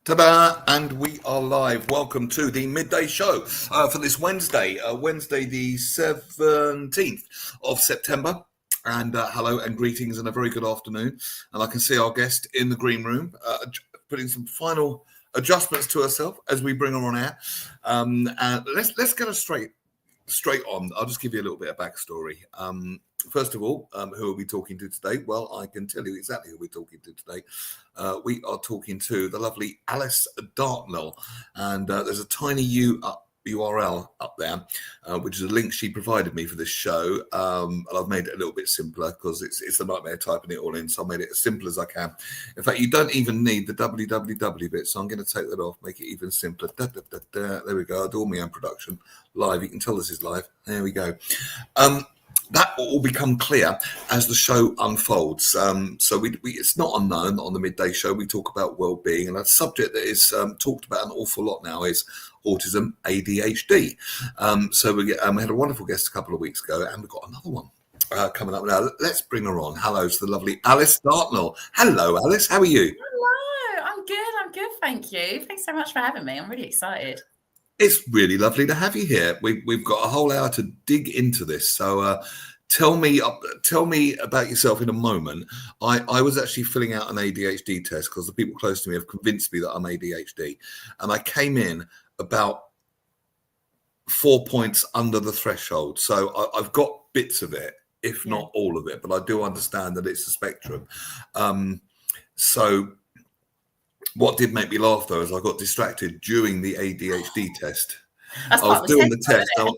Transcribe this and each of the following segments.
Ta-da! And we are live. Welcome to the Midday Show for this Wednesday, Wednesday the 17th of September. And hello and greetings and a very good afternoon. And I can see our guest in the green room putting some final adjustments to herself as we bring her on air. And let's get her straight on. I'll just give you a little bit of backstory. First of all, who are we talking to today? Well, I can tell you exactly who we're talking to today. We are talking to the lovely Alice Dartnell, and there's a tiny URL up there, which is a link she provided me for this show. And I've made it a little bit simpler because it's a nightmare typing it all in, so I made it as simple as I can. In fact, you don't even need the www bit, so I'm going to take that off, make it even simpler. There we go. I do all my own production live. You can tell this is live. There we go. That will all become clear as the show unfolds. So it's not unknown on the Midday Show. We talk about well-being, and a subject that is talked about an awful lot now is autism, ADHD. So we had a wonderful guest a couple of weeks ago, and we've got another one coming up now. Let's bring her on. Hello to the lovely Alice Dartnell. Hello, Alice. How are you? Hello. I'm good. Thank you. Thanks so much for having me. I'm really excited. It's really lovely to have you here. We've got a whole hour to dig into this. So tell me about yourself in a moment. I was actually filling out an ADHD test because the people close to me have convinced me that I'm ADHD. And I came in about 4 points under the threshold. So I've got bits of it, if not all of it. But I do understand that it's a spectrum. So what did make me laugh, though, is I got distracted during the ADHD test. I was doing the test, and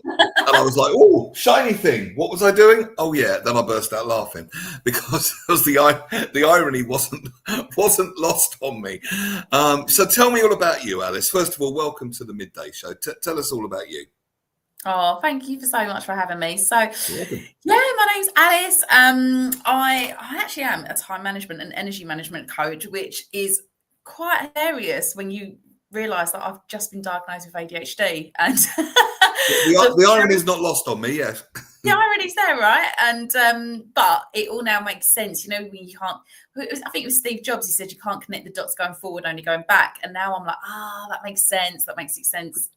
I was like, "Oh, shiny thing! What was I doing?" Oh, yeah. Then I burst out laughing because the irony wasn't lost on me. So tell me all about you, Alice. First of all, welcome to the Midday Show. Tell us all about you. Oh, thank you so much for having me. So, my name's Alice. I actually am a time management and energy management coach, which is quite hilarious when you realise that I've just been diagnosed with ADHD, and the irony is not lost on me. Yes, the irony's there, right? And but it all now makes sense. You know, when you can't. I think it was Steve Jobs. He said you can't connect the dots going forward, only going back. And now I'm like, that makes sense. That makes sense.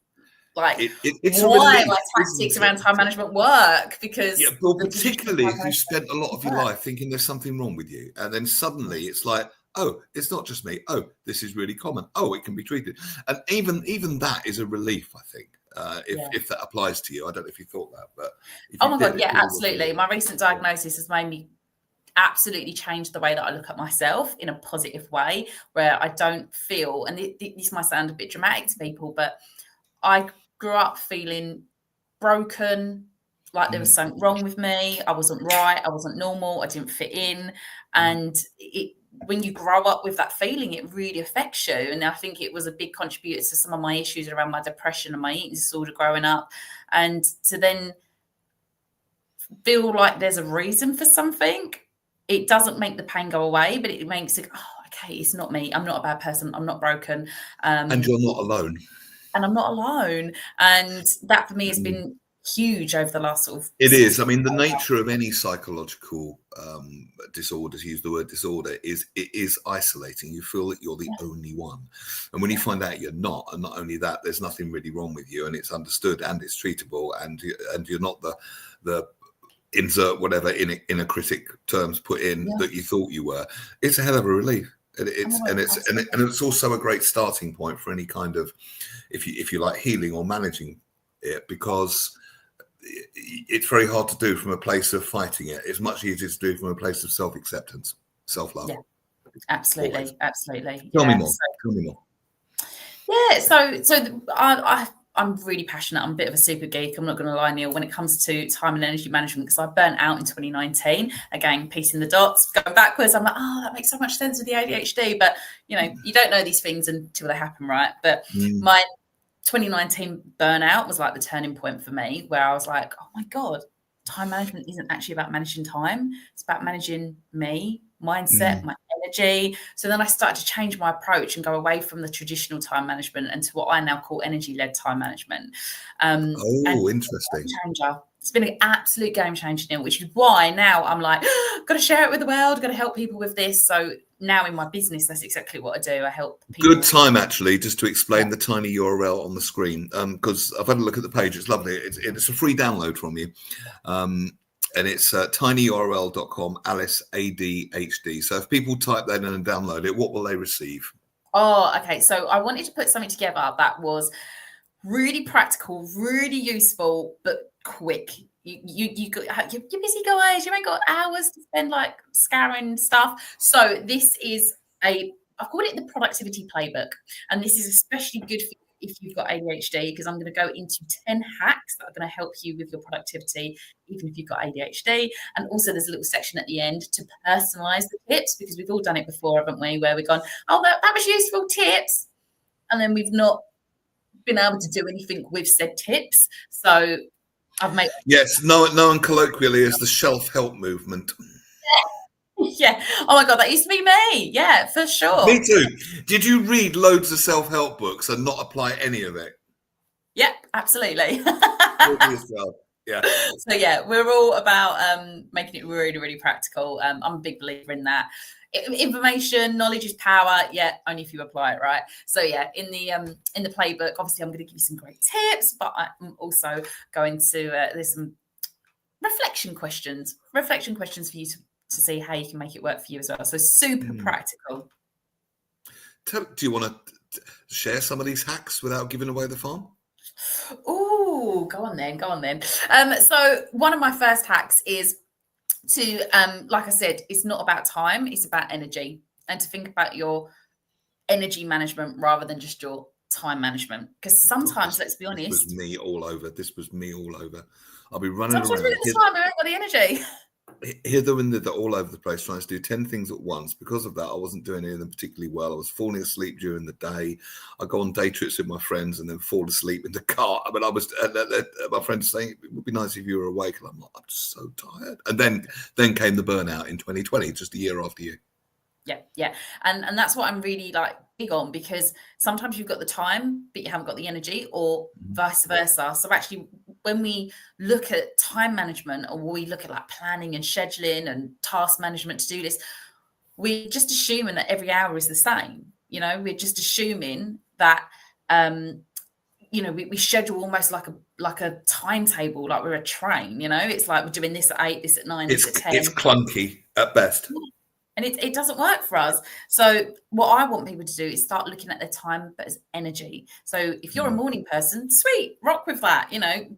Like, it's why my tactics around time management work? Because particularly if you spent a lot of your life thinking there's something wrong with you, and then suddenly it's like, oh, it's not just me. Oh, this is really common. Oh, it can be treated. And even that is a relief, I think, if that applies to you. I don't know if you thought that, but oh my God, yeah, absolutely. My recent diagnosis has made me absolutely change the way that I look at myself in a positive way, where I don't feel, and this might sound a bit dramatic to people, but I grew up feeling broken, like there was something wrong with me. I wasn't right. I wasn't normal. I didn't fit in. And when you grow up with that feeling, it really affects you. And I think it was a big contributor to some of my issues around my depression and my eating disorder growing up. And to then feel like there's a reason for something, it doesn't make the pain go away, but it makes it, okay, it's not me. I'm not a bad person. I'm not broken. And you're not alone. And I'm not alone. And that for me has been huge over the last sort of. It is. I mean, the nature of any psychological disorders, use the word disorder, it is isolating. You feel that you're the only one. And when you find out you're not, and not only that, there's nothing really wrong with you, and it's understood and it's treatable, and you're not the insert whatever in a critic terms put in that you thought you were, it's a hell of a relief. And it's also a great starting point for any kind of, if you like, healing or managing it, because it's very hard to do from a place of fighting it. It's much easier to do from a place of self-acceptance, self-love. Yeah, absolutely. Tell me more. Yeah, so I'm really passionate. I'm a bit of a super geek. I'm not going to lie, Neil, when it comes to time and energy management, because I burnt out in 2019. Again, piecing the dots, going backwards. I'm like, that makes so much sense with the ADHD. But, you don't know these things until they happen, right? But my 2019 burnout was like the turning point for me, where I was like, oh my God, time management isn't actually about managing time. It's about managing me, mindset, my energy. So then I started to change my approach and go away from the traditional time management and to what I now call energy-led time management. Interesting. Changer. It's been an absolute game changer, Neil, which is why now I'm like, got to share it with the world, got to help people with this. So now in my business, that's exactly what I do. I help people. Good time, actually, just to explain the tiny URL on the screen, because I've had a look at the page. It's lovely. It's a free download from you. And it's tinyurl.com, Alice ADHD. So if people type that in and download it, what will they receive? Oh, okay. So I wanted to put something together that was really practical, really useful, but quick. You're busy guys. You ain't got hours to spend like scouring stuff. So this is I call it the productivity playbook, and this is especially good for if you've got ADHD, because I'm going to go into 10 hacks that are going to help you with your productivity, even if you've got ADHD. And also there's a little section at the end to personalize the tips, because we've all done it before, haven't we? Where we've gone, oh, that was useful tips. And then we've not been able to do anything with said tips. So I've made... Yes, known colloquially as the self-help movement. Yeah. Oh my God, that used to be me. Yeah, for sure. Me too. Did you read loads of self-help books and not apply any of it? Yep, absolutely. Yeah. So yeah, we're all about making it really, really practical. I'm a big believer in that. Information, knowledge is power. Yeah, only if you apply it, right? So yeah, in the playbook, obviously I'm going to give you some great tips, but I'm also going to there's some reflection questions for you to see how you can make it work for you as well. So super practical. Do you want to share some of these hacks without giving away the farm? Oh, go on then. So one of my first hacks is to, like I said, it's not about time, it's about energy, and to think about your energy management rather than just your time management. Because sometimes, let's be honest, this was me all over. I'll be running sometimes around. we get the time, we haven't got the energy. Hither and thither all over the place trying to do 10 things at once. Because of that, I wasn't doing any of them particularly well. I was falling asleep during the day. I go on day trips with my friends and then fall asleep in the car. I mean, I was my friends saying it would be nice if you were awake, and I'm like, I'm just so tired. And then came the burnout in 2020, just a year after you. Yeah. And that's what I'm really like big on, because sometimes you've got the time, but you haven't got the energy, or vice versa. So actually, when we look at time management, or we look at like planning and scheduling and task management, to do this, we're just assuming that every hour is the same. You know, we're just assuming that, we schedule almost like a timetable, like we're a train, it's like we're doing this at 8, this at 9, this at 10. It's clunky at best. And it doesn't work for us. So what I want people to do is start looking at their time, but as energy. So if you're a morning person, sweet, rock with that,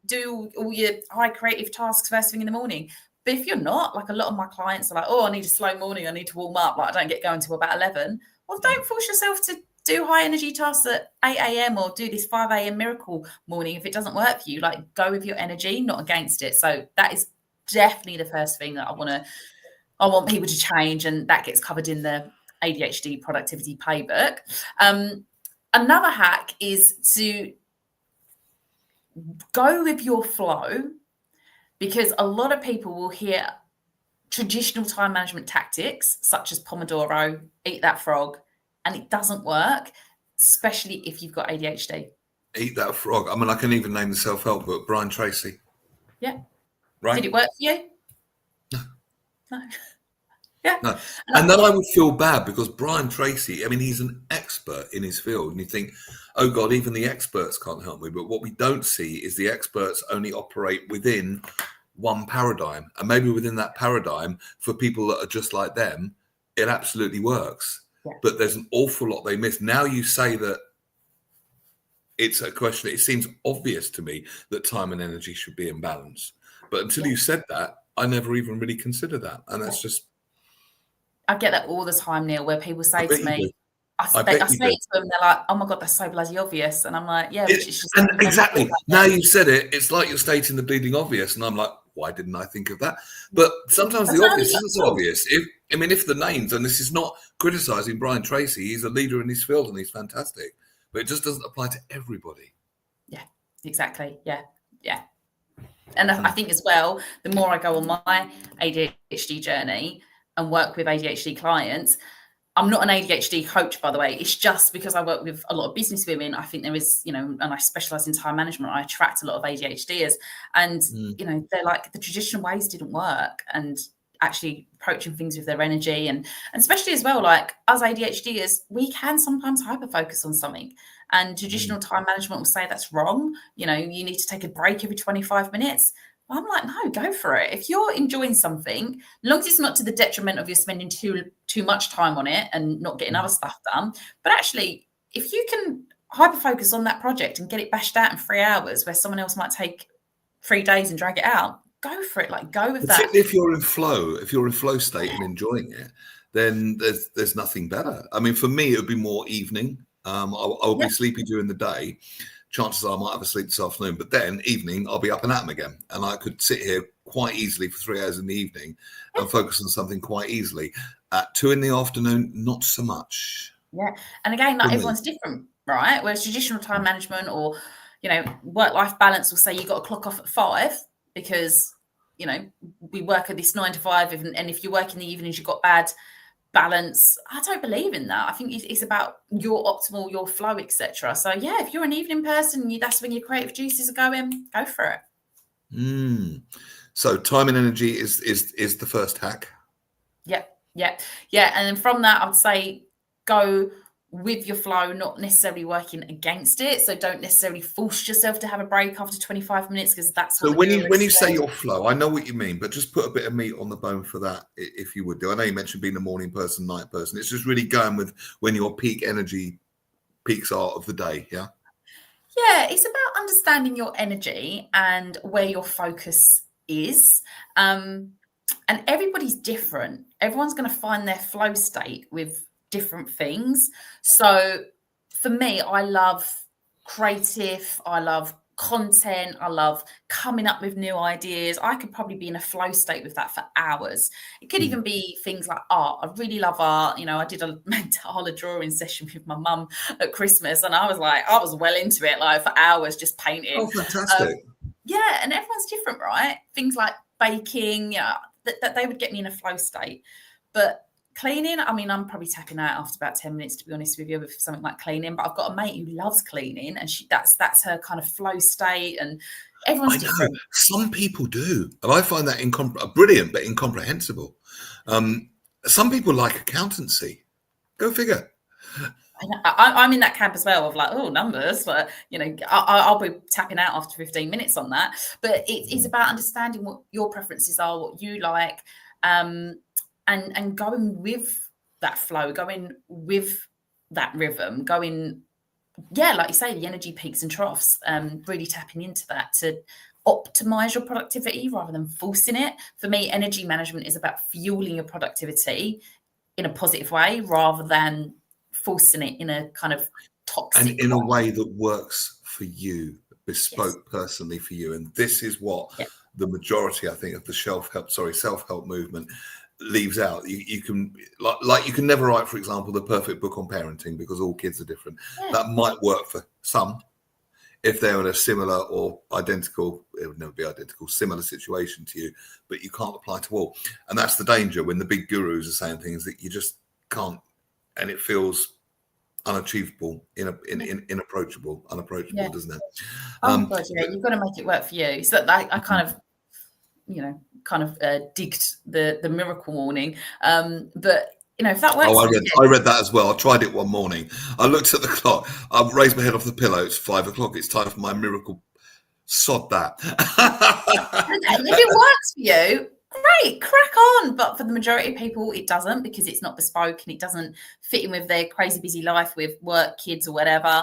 do all your high creative tasks first thing in the morning. But if you're not, like a lot of my clients are like, oh, I need a slow morning, I need to warm up, like I don't get going till about 11. Well, don't force yourself to do high energy tasks at 8 a.m. or do this 5 a.m. miracle morning. If it doesn't work for you, like go with your energy, not against it. So that is definitely the first thing that I want people to change, and that gets covered in the ADHD productivity playbook. Another hack is to go with your flow, because a lot of people will hear traditional time management tactics such as Pomodoro, eat that frog, and it doesn't work, especially if you've got ADHD. Eat that frog. I mean, I can even name the self-help book, Brian Tracy. Yeah. Right. Did it work for you? No. Yeah. No. And then I would feel bad, because Brian Tracy, I mean, he's an expert in his field. And you think, oh God, even the experts can't help me. But what we don't see is the experts only operate within one paradigm. And maybe within that paradigm, for people that are just like them, it absolutely works. Yeah. But there's an awful lot they miss. Now you say that it's a question, it seems obvious to me that time and energy should be in balance. But until you said that, I never even really considered that. And that's just... I get that all the time, Neil, where people say to me, I say to them, they're like, oh my God, that's so bloody obvious. And I'm like, yeah, which is just... And exactly. Now you said it, it's like you're stating the bleeding obvious. And I'm like, why didn't I think of that? But sometimes the obvious isn't so obvious. If the names, and this is not criticizing Brian Tracy, he's a leader in his field and he's fantastic, but it just doesn't apply to everybody. Yeah, exactly. Yeah. And I think as well, the more I go on my ADHD journey and work with ADHD clients, I'm not an ADHD coach, by the way. It's just because I work with a lot of business women. I think there is, and I specialize in time management. I attract a lot of ADHDers, and they're like, the traditional ways didn't work, and actually approaching things with their energy, and especially as well, like us ADHDers, we can sometimes hyper focus on something, and traditional time management will say that's wrong. You need to take a break every 25 minutes. I'm like, no, go for it. If you're enjoying something, as long as it's not to the detriment of you spending too much time on it and not getting other stuff done. But actually, if you can hyper focus on that project and get it bashed out in 3 hours, where someone else might take 3 days and drag it out, go for it. Like, go with that. Particularly if you're in flow state and enjoying it, then there's nothing better. I mean, for me, it would be more evening. I'll be sleepy during the day. Chances are I might have a sleep this afternoon, but then evening I'll be up and at 'em again, and I could sit here quite easily for 3 hours in the evening and focus on something quite easily. At 2 in the afternoon, not so much. Yeah, and again, like, everyone's different, right? Whereas traditional time management or work-life balance will say you got to clock off at 5 because we work at this 9 to 5, and if you work in the evenings, you've got bad balance. I don't believe in that. I think it's about your optimal, your flow, etc. So yeah, if you're an evening person, that's when your creative juices are going, go for it. So time and energy is the first hack. Yeah. And then from that, I'd say go with your flow, not necessarily working against it. So don't necessarily force yourself to have a break after 25 minutes, because that's so when you say your flow, I know what you mean, but just put a bit of meat on the bone for that, if you would do. I know you mentioned being a morning person, night person. It's just really going with when your peak energy peaks are of the day. Yeah it's about understanding your energy and where your focus is, and everybody's different. Everyone's going to find their flow state with different things. So for me, I love creative, I love content, I love coming up with new ideas. I could probably be in a flow state with that for hours. It could even be things like art. I really love art. I did a mandala drawing session with my mum at Christmas, and I was well into it, like for hours, just painting. Oh, fantastic. And everyone's different, right? Things like baking, that they would get me in a flow state. But cleaning, I mean, I'm probably tapping out after about 10 minutes, to be honest with you, with something like cleaning. But I've got a mate who loves cleaning, and that's her kind of flow state, and everyone's different. Some people do, and I find that brilliant but incomprehensible. Some people like accountancy. Go figure. I'm in that camp as well, of like, numbers, but I'll be tapping out after 15 minutes on that. But it's about understanding what your preferences are, what you like, and going with that flow, going with that rhythm, going, like you say, the energy peaks and troughs, really tapping into that to optimize your productivity rather than forcing it. For me, energy management is about fueling your productivity in a positive way rather than forcing it in a kind of toxic and in a way that works for you, bespoke personally for you. And this is what the majority, I think, of the self-help movement leaves out. You can you can never write, for example, the perfect book on parenting, because all kids are different. That might work for some if they're in a similar or identical, it would never be identical, similar situation to you, but you can't apply to all. And that's the danger when the big gurus are saying things that you just can't, and it feels unachievable, unapproachable, doesn't it? God, you've got to make it work for you. So that I kind of digged the miracle morning, but if that works. I read that as well. I tried it one morning. I looked at the clock. I raised my head off the pillow. It's 5 o'clock. It's time for my miracle. Sod that. If it works for you, great, crack on. But for the majority of people, it doesn't, because it's not bespoke and it doesn't fit in with their crazy busy life with work, kids, or whatever.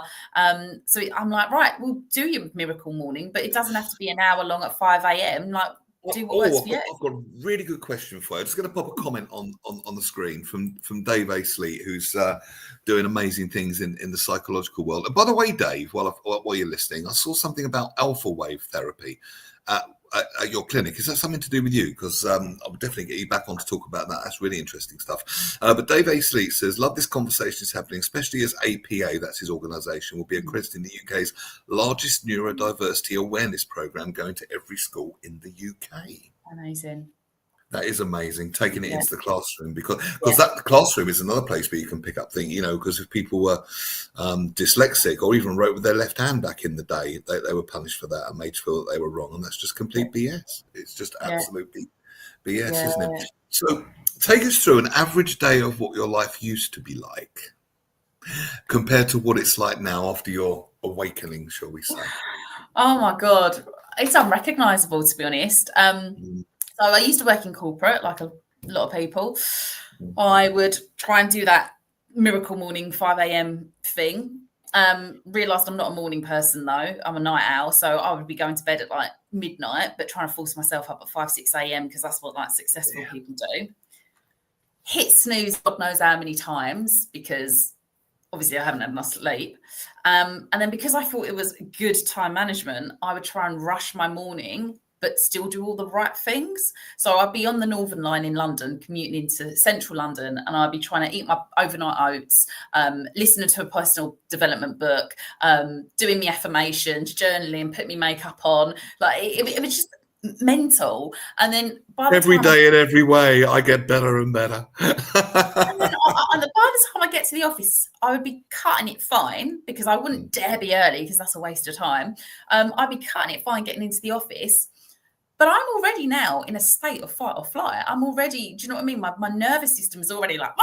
So I'm like, right, we'll do your miracle morning, but it doesn't have to be an hour long at 5 a.m. Like, do what works for you. I've got a really good question for you. I'm just going to pop a comment on the screen from Dave A. Sleet, who's doing amazing things in the psychological world. And by the way, Dave, while you're listening, I saw something about alpha wave therapy at your clinic. Is that something to do with you? Because I would definitely get you back on to talk about that. That's really interesting stuff. But Dave A. Sleet says, love this conversation is happening, especially as APA, that's his organisation, will be accrediting the UK's largest neurodiversity awareness programme, going to every school in the UK. Amazing. That is amazing, taking it Yeah. into the classroom because that classroom is another place where you can pick up things, because if people were dyslexic or even wrote with their left hand back in the day, they were punished for that and made to feel that they were wrong. And that's just complete BS. It's just absolutely BS, isn't it? So take us through an average day of what your life used to be like compared to what it's like now after your awakening, shall we say? Oh my God. It's unrecognizable, to be honest. So I used to work in corporate, like a lot of people. I would try and do that miracle morning 5 a.m. thing. Realised I'm not a morning person though. I'm a night owl. So I would be going to bed at like midnight, but trying to force myself up at 5, 6 a.m. because that's what like successful people do. Hit snooze God knows how many times because obviously I haven't had enough sleep. And then because I thought it was good time management, I would try and rush my morning but still do all the right things. So I'd be on the Northern Line in London, commuting into central London, and I'd be trying to eat my overnight oats, listening to a personal development book, doing my affirmations, journaling, put my makeup on. Like it was just mental. And then by the every time day in every way, I get better and better. and then by the time I get to the office, I would be cutting it fine because I wouldn't dare be early because that's a waste of time. I'd be cutting it fine getting into the office. But I'm already now in a state of fight or flight. I'm already, do you know what I mean? My nervous system is already like,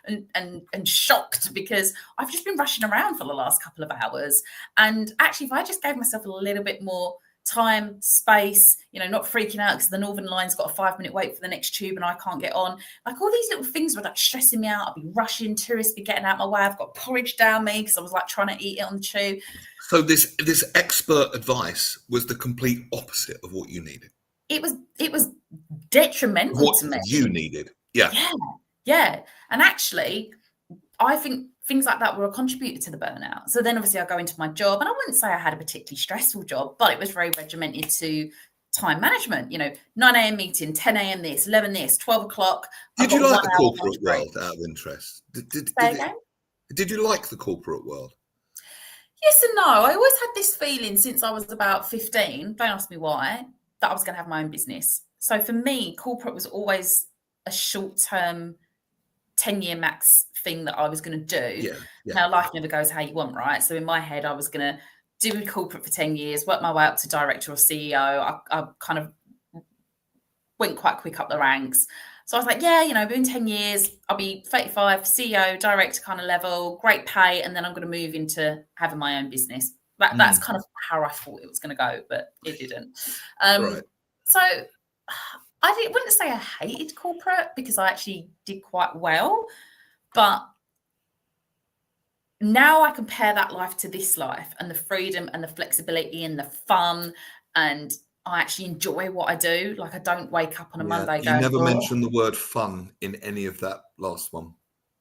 and shocked because I've just been rushing around for the last couple of hours. And actually, if I just gave myself a little bit more time, space, not freaking out because the Northern Line's got a 5-minute wait for the next tube and I can't get on. Like all these little things were like stressing me out. I'd be rushing, tourists be getting out my way. I've got porridge down me because I was like trying to eat it on the tube. So this expert advice was the complete opposite of what you needed. It was detrimental to me. You needed. Yeah. And actually, I think things like that were a contributor to the burnout. So then obviously I go into my job and I wouldn't say I had a particularly stressful job, but it was very regimented to time management, 9 a.m. meeting, 10 a.m. this, 11 this, 12 o'clock. Did you like the corporate world out of interest? Did you like the corporate world? Yes and no. I always had this feeling since I was about 15, don't ask me why, that I was going to have my own business. So for me, corporate was always a short-term 10-year max thing that I was going to do. Yeah. Now, life never goes how you want, right? So in my head, I was going to do corporate for 10 years, work my way up to director or CEO. I kind of went quite quick up the ranks. So I was like, within 10 years, I'll be 35, CEO, director kind of level, great pay, and then I'm going to move into having my own business. That's kind of how I thought it was going to go, but it didn't. Right. So I wouldn't say I hated corporate because I actually did quite well, but now I compare that life to this life and the freedom and the flexibility and the fun, and I actually enjoy what I do. Like I don't wake up on a Monday going, you never mentioned the word fun in any of that last one.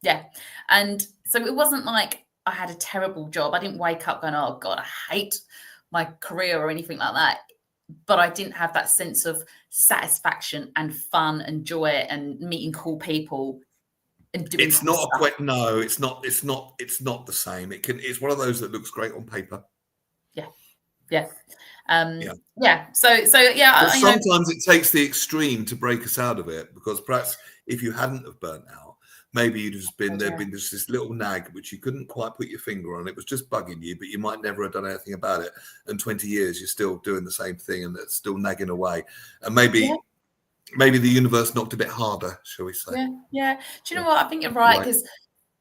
Yeah. And so it wasn't like I had a terrible job. I didn't wake up going, oh God, I hate my career or anything like that. But I didn't have that sense of satisfaction and fun and joy and meeting cool people and doing it's not stuff. It's not the same. It's one of those that looks great on paper. Yeah. So sometimes it takes the extreme to break us out of it, because perhaps if you hadn't have burnt out, maybe you'd just been there'd been just this little nag which you couldn't quite put your finger on. It was just bugging you, but you might never have done anything about it. And 20 years you're still doing the same thing and it's still nagging away. And maybe the universe knocked a bit harder, shall we say? Yeah. Do you know what? I think you're right, because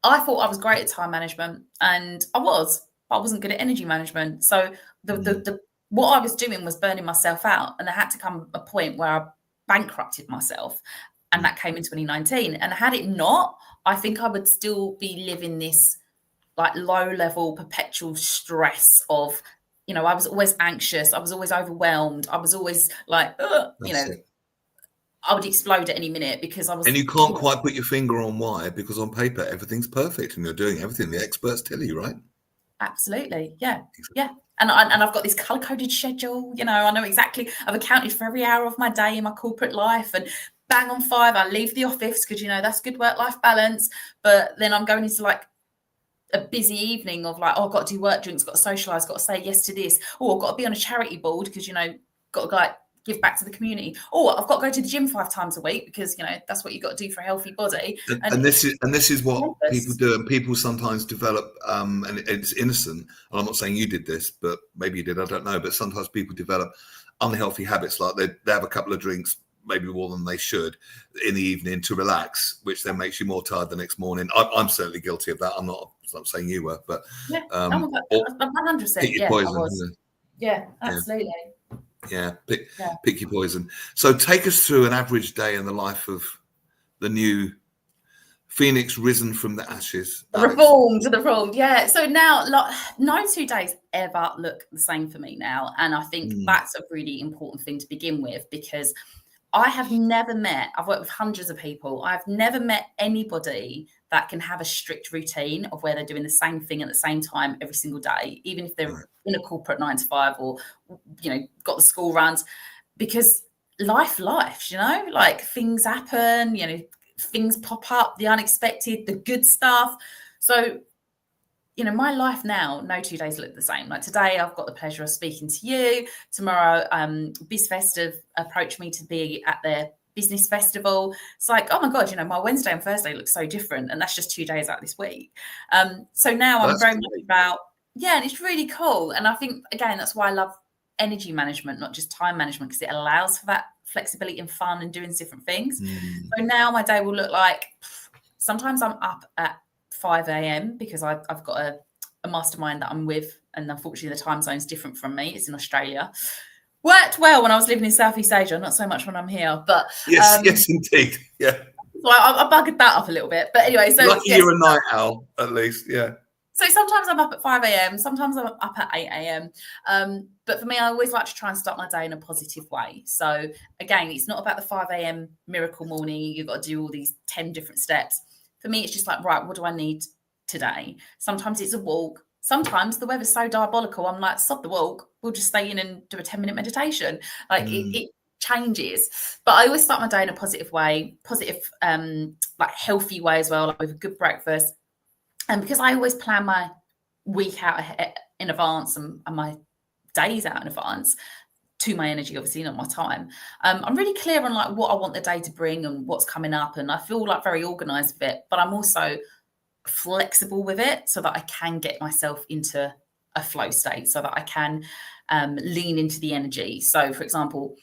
I thought I was great at time management, and I was, but I wasn't good at energy management. So the what I was doing was burning myself out, and there had to come a point where I bankrupted myself. And that came in 2019. And had it not, I think I would still be living this like low level perpetual stress of, I was always anxious. I was always overwhelmed. I was always like, I would explode at any minute because I was. And you can't quite put your finger on why, because on paper, everything's perfect and you're doing everything the experts tell you, right? Absolutely. Yeah. Yeah. And I've got this color-coded schedule. I know exactly. I've accounted for every hour of my day in my corporate life, and bang on 5, I leave the office because, that's good work-life balance. But then I'm going into like a busy evening of like, I've got to do work drinks, got to socialise, got to say yes to this. Oh, I've got to be on a charity board because, got to like give back to the community. Or I've got to go to the gym 5 times a week because, you know, that's what you've got to do for a healthy body. And this is what people do, and people sometimes develop, and it's innocent. And I'm not saying you did this, but maybe you did. I don't know. But sometimes people develop unhealthy habits, like they have a couple of drinks, maybe more than they should, in the evening to relax, which then makes you more tired the next morning. I'm certainly guilty of that. I'm not saying you were, but yeah, 100%. pick your poison. I was. Yeah, absolutely. Yeah, pick your poison. So take us through an average day in the life of the new Phoenix risen from the ashes. The reformed. Yeah. So now, like, no 2 days ever look the same for me now. And I think that's a really important thing to begin with, because I've worked with hundreds of people. I've never met anybody that can have a strict routine of where they're doing the same thing at the same time every single day, even if they're in a corporate 9 to 5 or, you know, got the school runs, because life, you know, like things happen, you know, things pop up, the unexpected, the good stuff. So, you know, my life now, no 2 days look the same. Like today, I've got the pleasure of speaking to you. Tomorrow, BizFest have approached me to be at their business festival. It's like, oh my God, you know, my Wednesday and Thursday look so different. And that's just 2 days out this week. So now I'm very much about, and it's really cool. And I think, again, that's why I love energy management, not just time management, because it allows for that flexibility and fun and doing different things. So now my day will look like, sometimes I'm up at 5 a.m. because I've got a mastermind that I'm with, and unfortunately the time zone's different from me. It's in Australia. Worked well when I was living in Southeast Asia, not so much when I'm here, but yes indeed, yeah. So I buggered that up a little bit, but anyway. So lucky you're a night owl, at least, yeah. So sometimes I'm up at 5 a.m. Sometimes I'm up at 8 a.m. But for me, I always like to try and start my day in a positive way. So again, it's not about the 5 a.m. miracle morning. You've got to do all these 10 different steps. For me, it's just like, right, what do I need today? Sometimes it's a walk. Sometimes the weather's so diabolical, I'm like, stop the walk. We'll just stay in and do a 10-minute meditation. Like it changes. But I always start my day in a positive way, like healthy way as well, like with a good breakfast. And because I always plan my week out in advance and my days out in advance to my energy, obviously, not my time. I'm really clear on like what I want the day to bring and what's coming up. And I feel like very organized with it, but I'm also flexible with it so that I can get myself into a flow state, so that I can lean into the energy. So for example,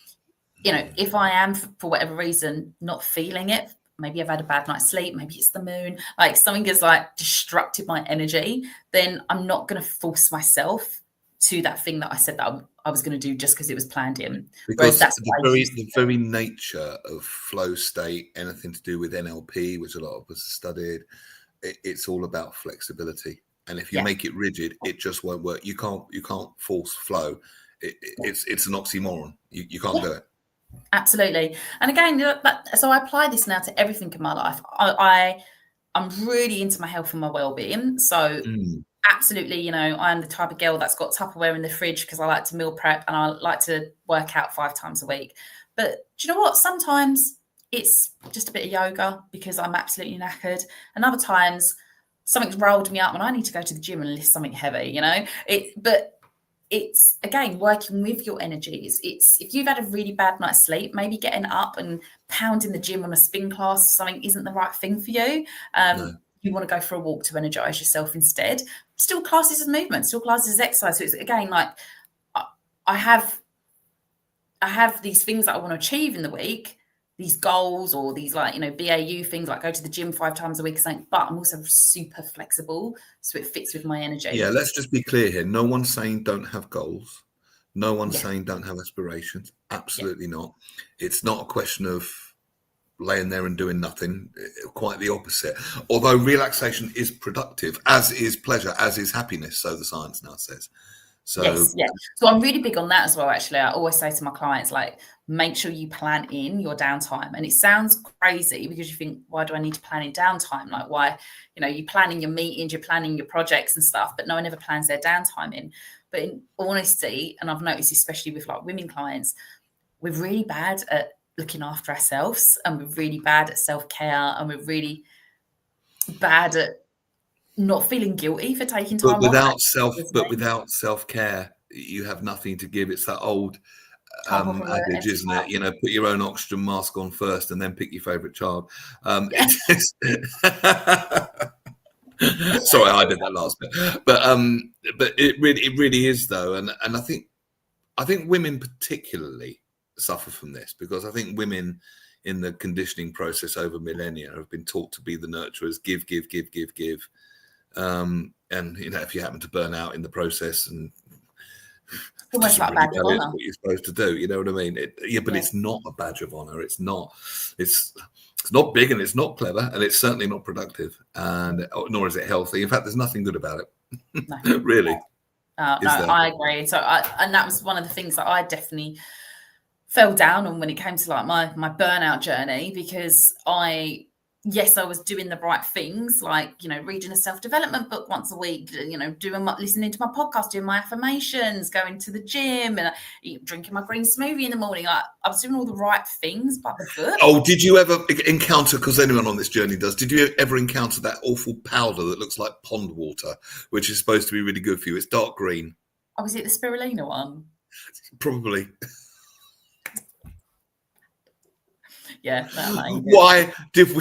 you know, if I am for whatever reason not feeling it, maybe I've had a bad night's sleep, maybe it's the moon, like something has like disrupted my energy, then I'm not going to force myself to that thing that I said that I was going to do just because it was planned in. Because the very nature of flow state, anything to do with NLP, which a lot of us have studied, it's all about flexibility. And if you make it rigid, it just won't work. You can't force flow. It's an oxymoron. You can't do it. Absolutely. And again, so I apply this now to everything in my life. I'm really into my health and my well-being. So absolutely, you know, I'm the type of girl that's got Tupperware in the fridge because I like to meal prep and I like to work out 5 times a week. But do you know what? Sometimes it's just a bit of yoga because I'm absolutely knackered. And other times something's rolled me up and I need to go to the gym and lift something heavy, you know. But it's, again, working with your energies. It's if you've had a really bad night's sleep, maybe getting up and pounding the gym on a spin class or something isn't the right thing for you. No. You want to go for a walk to energize yourself instead. Still classes as movement, still classes as exercise. So it's, again, like I have these things that I want to achieve in the week, these goals or these, like, you know, BAU things, like go to the gym 5 times a week or something, but I'm also super flexible, so it fits with my energy. Yeah, let's just be clear here. No one's saying don't have goals. No one's saying don't have aspirations. Absolutely not. It's not a question of laying there and doing nothing. Quite the opposite. Although relaxation is productive, as is pleasure, as is happiness, so the science now says. So yes. So I'm really big on that as well, actually. I always say to my clients, like, make sure you plan in your downtime. And it sounds crazy because you think, why do I need to plan in downtime? Like, why, you know, you're planning your meetings, you're planning your projects and stuff, but no one ever plans their downtime in. But in honesty, and I've noticed, especially with like women clients, we're really bad at looking after ourselves, and we're really bad at self-care, and we're really bad at not feeling guilty for taking time but without off. without self-care, you have nothing to give. It's that old adage, isn't it? You know, put your own oxygen mask on first, and then pick your favourite child. Yeah. Sorry, I did that last bit, but it really is though, and I think women particularly suffer from this, because I think women in the conditioning process over millennia have been taught to be the nurturers, give, and you know, if you happen to burn out in the process, and Almost like a badge of honor. what you're supposed to do, you know what I mean? It's not a badge of honor. It's not big, and it's not clever, and it's certainly not productive, and nor is it healthy. In fact, there's nothing good about it. No. Really. No, I agree. So, and that was one of the things that I definitely fell down on when it came to like my burnout journey, because I was doing the right things, like, you know, reading a self-development book once a week, you know, listening to my podcast, doing my affirmations, going to the gym, and drinking my green smoothie in the morning. I was doing all the right things, but the book. Oh, did you ever encounter, because anyone on this journey does, did you ever encounter that awful powder that looks like pond water, which is supposed to be really good for you? It's dark green. Oh, was it the spirulina one? Probably. Yeah. Why did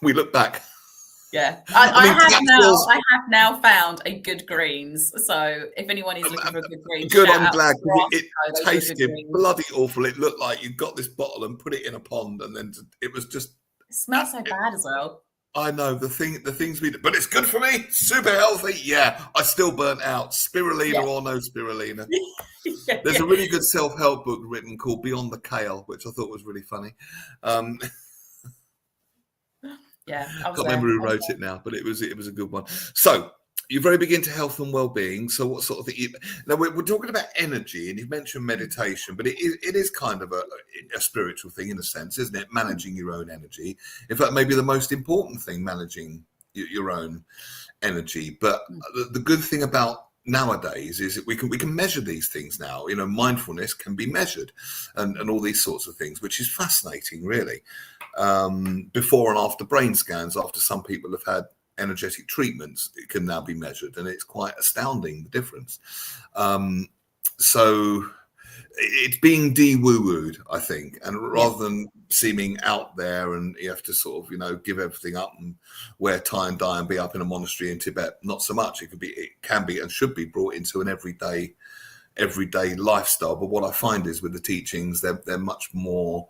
we look back? Yeah, I have now found a good greens. So if anyone is looking for a good greens, good, I'm glad, because it tasted bloody awful. It looked like you got this bottle and put it in a pond, and then it was just. It smells so bad as well. I know the things we do, but it's good for me. Super healthy. Yeah, I still burnt out. Spirulina or no spirulina. There's a really good self-help book written called Beyond the Kale, which I thought was really funny. Yeah, I can't remember who wrote it now, but it was a good one. So you're very big into health and well-being. So what sort of thing? Now we're talking about energy, and you've mentioned meditation, but it is kind of a spiritual thing in a sense, isn't it? Managing your own energy. In fact, maybe the most important thing, managing your own energy. But the good thing about nowadays is that we can measure these things now. You know, mindfulness can be measured, and all these sorts of things, which is fascinating, really. Before and after brain scans, after some people have had energetic treatments, it can now be measured, and it's quite astounding, the difference. So it's being de-woo-wooed, I think, and rather than seeming out there and you have to sort of, you know, give everything up and wear tie and dye and be up in a monastery in Tibet, not so much. It can be and should be brought into an everyday lifestyle. But what I find is with the teachings, they're much more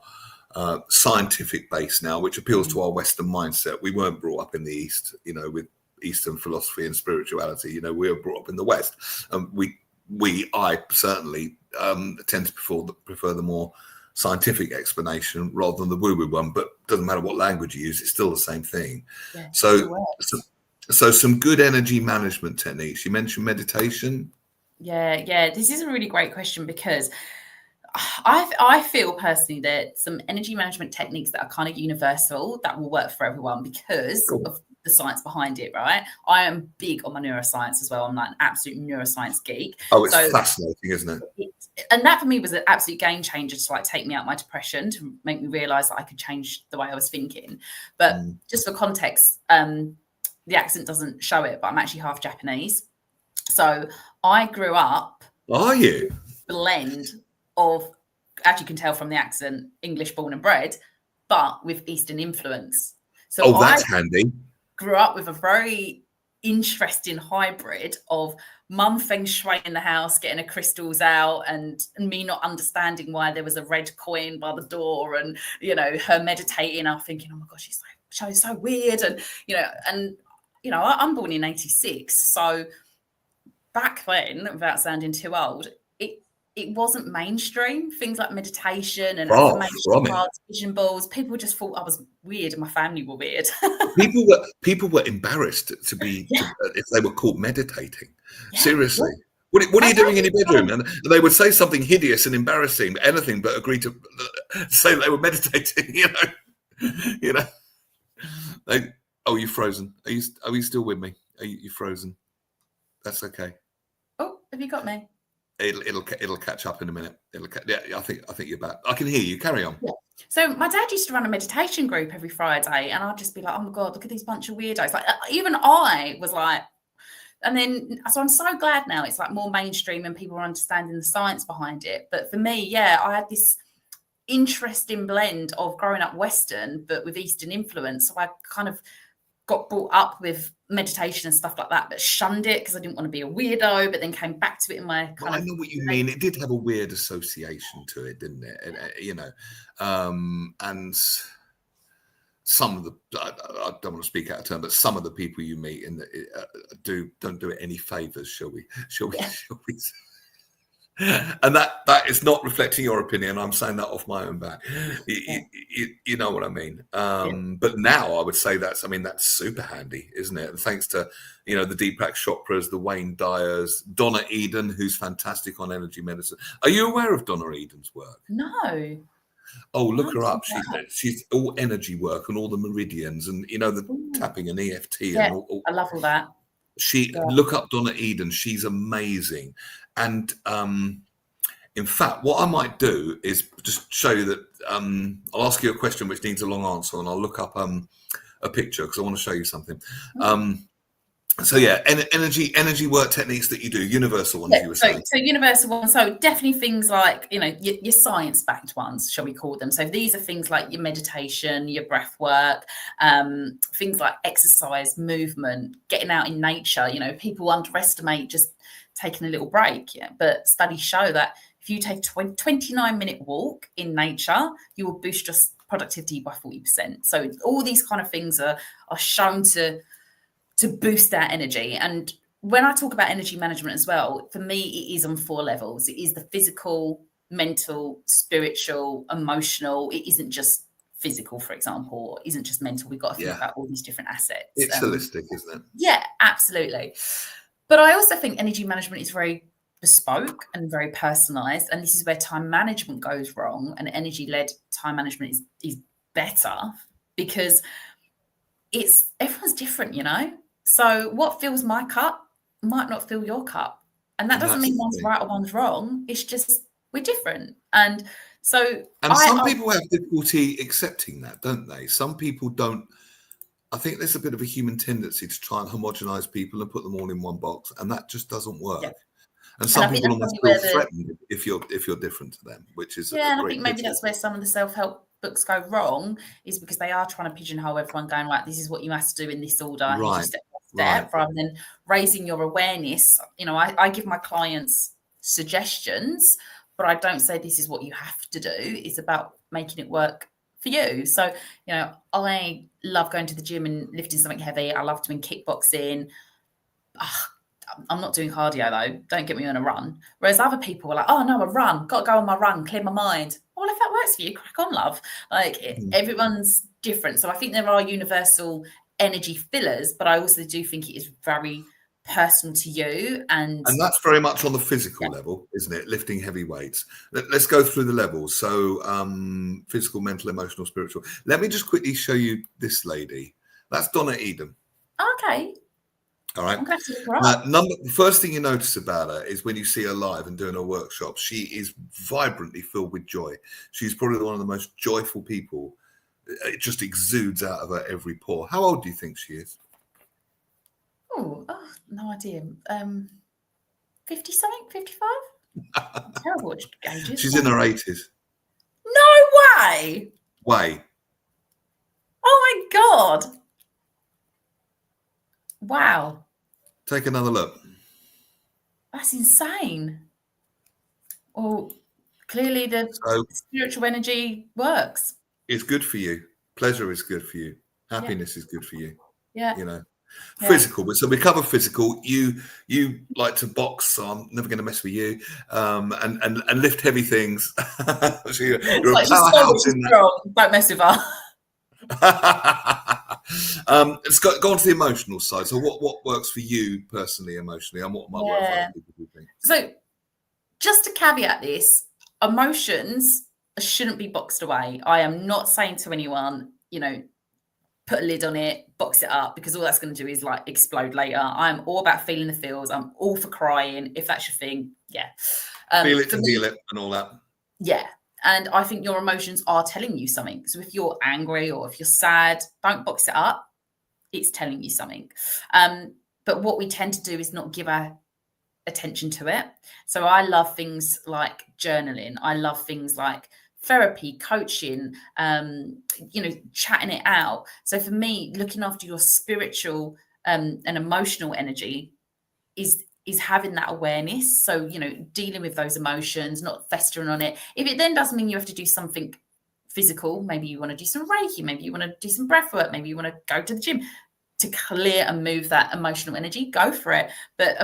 scientific based now, which appeals to our Western mindset. We weren't brought up in the East, you know, with Eastern philosophy and spirituality. You know, we were brought up in the West, and I certainly tend to prefer the more scientific explanation rather than the woo-woo one. But it doesn't matter what language you use; it's still the same thing. Yeah, so some good energy management techniques. You mentioned meditation. Yeah. This is a really great question, because I feel personally that some energy management techniques that are kind of universal, that will work for everyone because of the science behind it, right? I am big on my neuroscience as well. I'm like an absolute neuroscience geek. Oh, it's fascinating, isn't it? And that for me was an absolute game changer to like take me out of my depression, to make me realize that I could change the way I was thinking. But just for context, the accent doesn't show it, but I'm actually half Japanese. So I grew up. Are you? Blend of, as you can tell from the accent, English born and bred, but with Eastern influence. So that's handy. Grew up with a very interesting hybrid of mum feng shui in the house, getting her crystals out, and me not understanding why there was a red coin by the door, and you know, her meditating. I'm thinking, oh my gosh, she's so weird, and I'm born in '86, so back then, without sounding too old, it wasn't mainstream. Things like meditation and affirmation cards, vision boards. People just thought I was weird, and my family were weird. people were embarrassed to be if they were caught meditating. Yeah. Seriously, what are you doing in your bedroom? And they would say something hideous and embarrassing, anything but agree to say they were meditating. You know. You're frozen. Are you still with me? Are you frozen? That's okay. Oh, have you got me? It'll catch up in a minute. I think you're back. I can hear you. Carry on. Yeah. So my dad used to run a meditation group every Friday, and I'd just be like, "Oh my god, look at these bunch of weirdos!" Like even I was like, And then, so I'm so glad now it's like more mainstream and people are understanding the science behind it. But for me, yeah, I had this interesting blend of growing up Western, but with Eastern influence. So I kind of got brought up with meditation and stuff like that, but shunned it because I didn't want to be a weirdo, but then came back to it in my Well, I know what you mean. It did have a weird association to it, didn't it? And, and some of the, I don't want to speak out of turn, but some of the people you meet in don't do it any favors, shall we? Shall we? And that is not reflecting your opinion. I'm saying that off my own back. You know what I mean? But now I would say that's super handy, isn't it? And thanks to, the Deepak Chopras, the Wayne Dyers, Donna Eden, who's fantastic on energy medicine. Are you aware of Donna Eden's work? No. Oh, look her up. She's all energy work and all the meridians and, the tapping and EFT. Yeah, and I love all that. Look up Donna Eden. She's amazing. And in fact, what I might do is just show you that I'll ask you a question which needs a long answer, and I'll look up a picture because I want to show you something. So yeah, energy work techniques that you do, universal ones. You were saying. So universal ones. So definitely things like your science-backed ones, shall we call them? So these are things like your meditation, your breath work, things like exercise, movement, getting out in nature. People underestimate just taking a little break, but studies show that if you take a 29-minute walk in nature, you will boost your productivity by 40%. So all these kind of things are shown to boost our energy. And when I talk about energy management as well, for me, it is on 4 levels. It is the physical, mental, spiritual, emotional. It isn't just physical, for example, it isn't just mental. We've got to think about all these different assets. It's holistic, isn't it? Yeah, absolutely. But I also think energy management is very bespoke and very personalized. And this is where time management goes wrong. And energy-led time management is better because everyone's different, So what fills my cup might not fill your cup. And that doesn't mean one's right or one's wrong. It's just we're different. And so some people have difficulty accepting that, don't they? Some people don't. I think there's a bit of a human tendency to try and homogenize people and put them all in one box, and that just doesn't work. Yeah. And some people almost feel threatened if you're different to them, which is and I think maybe that's where some of the self-help books go wrong, is because they are trying to pigeonhole everyone, going like, this is what you have to do in this order, right, step by step, rather than raising your awareness. I give my clients suggestions, but I don't say this is what you have to do. It's about making it work for you. So, I love going to the gym and lifting something heavy. I love doing kickboxing. I'm not doing cardio though. Don't get me on a run. Whereas other people are like, oh no, a run. Got to go on my run, clear my mind. Well, if that works for you, crack on, love. Everyone's different. So I think there are universal energy fillers, but I also do think it is very personal to you. And that's very much on the physical level, isn't it? Lifting heavy weights. Let's go through the levels. So physical, mental, emotional, spiritual. Let me just quickly show you this lady. That's Donna Eden. Okay. All right. The first thing you notice about her is when you see her live and doing her workshop, she is vibrantly filled with joy. She's probably one of the most joyful people. It just exudes out of her every pore. How old do you think she is? Oh, no idea. 50 something, 55? Terrible ages. She's in her 80s. No way. Oh my God. Wow. Take another look. That's insane. Well, clearly the spiritual energy works. It's good for you. Pleasure is good for you. Happiness is good for you. Yeah. Physical. So we cover physical. You like to box, so I'm never going to mess with you. And lift heavy things. So you're a powerhouse in that. Don't mess with her. Let's go on to the emotional side. So what works for you personally, emotionally, and what might work for other people, do you think? So just to caveat this, emotions shouldn't be boxed away. I am not saying to anyone, put a lid on it, box it up, because all that's going to do is like explode later. I'm all about feeling the feels. I'm all for crying. If that's your thing, feel it to heal it and all that. Yeah. And I think your emotions are telling you something. So if you're angry or if you're sad, don't box it up. It's telling you something. but what we tend to do is not give our attention to it. So I love things like journaling. I love things like therapy, coaching, chatting it out. So for me, looking after your spiritual and emotional energy is having that awareness. So, dealing with those emotions, not festering on it. If it then does mean you have to do something physical, maybe you want to do some Reiki, maybe you want to do some breath work, maybe you want to go to the gym to clear and move that emotional energy, go for it. But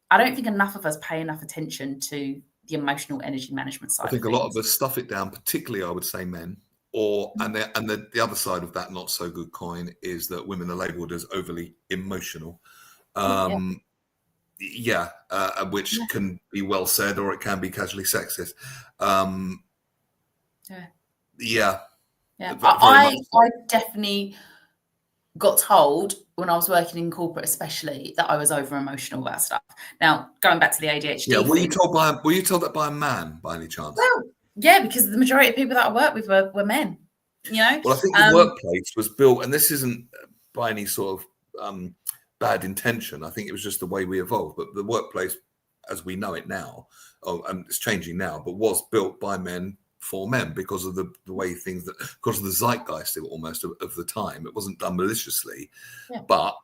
I don't think enough of us pay enough attention to the emotional energy management side. I think a lot of us stuff it down, particularly I would say men, and the other side of that not so good coin is that women are labelled as overly emotional. Which can be well said, or it can be casually sexist. I definitely got told when I was working in corporate, especially, that I was over emotional about stuff. Now, going back to the ADHD. Yeah, were you told that by a man, by any chance? Well, yeah, because the majority of people that I work with were men. Well, I think the workplace was built, and this isn't by any sort of bad intention. I think it was just the way we evolved. But the workplace, as we know it now, and it's changing now, but was built by men for men because of the way because of the zeitgeist almost of the time. It wasn't done maliciously, but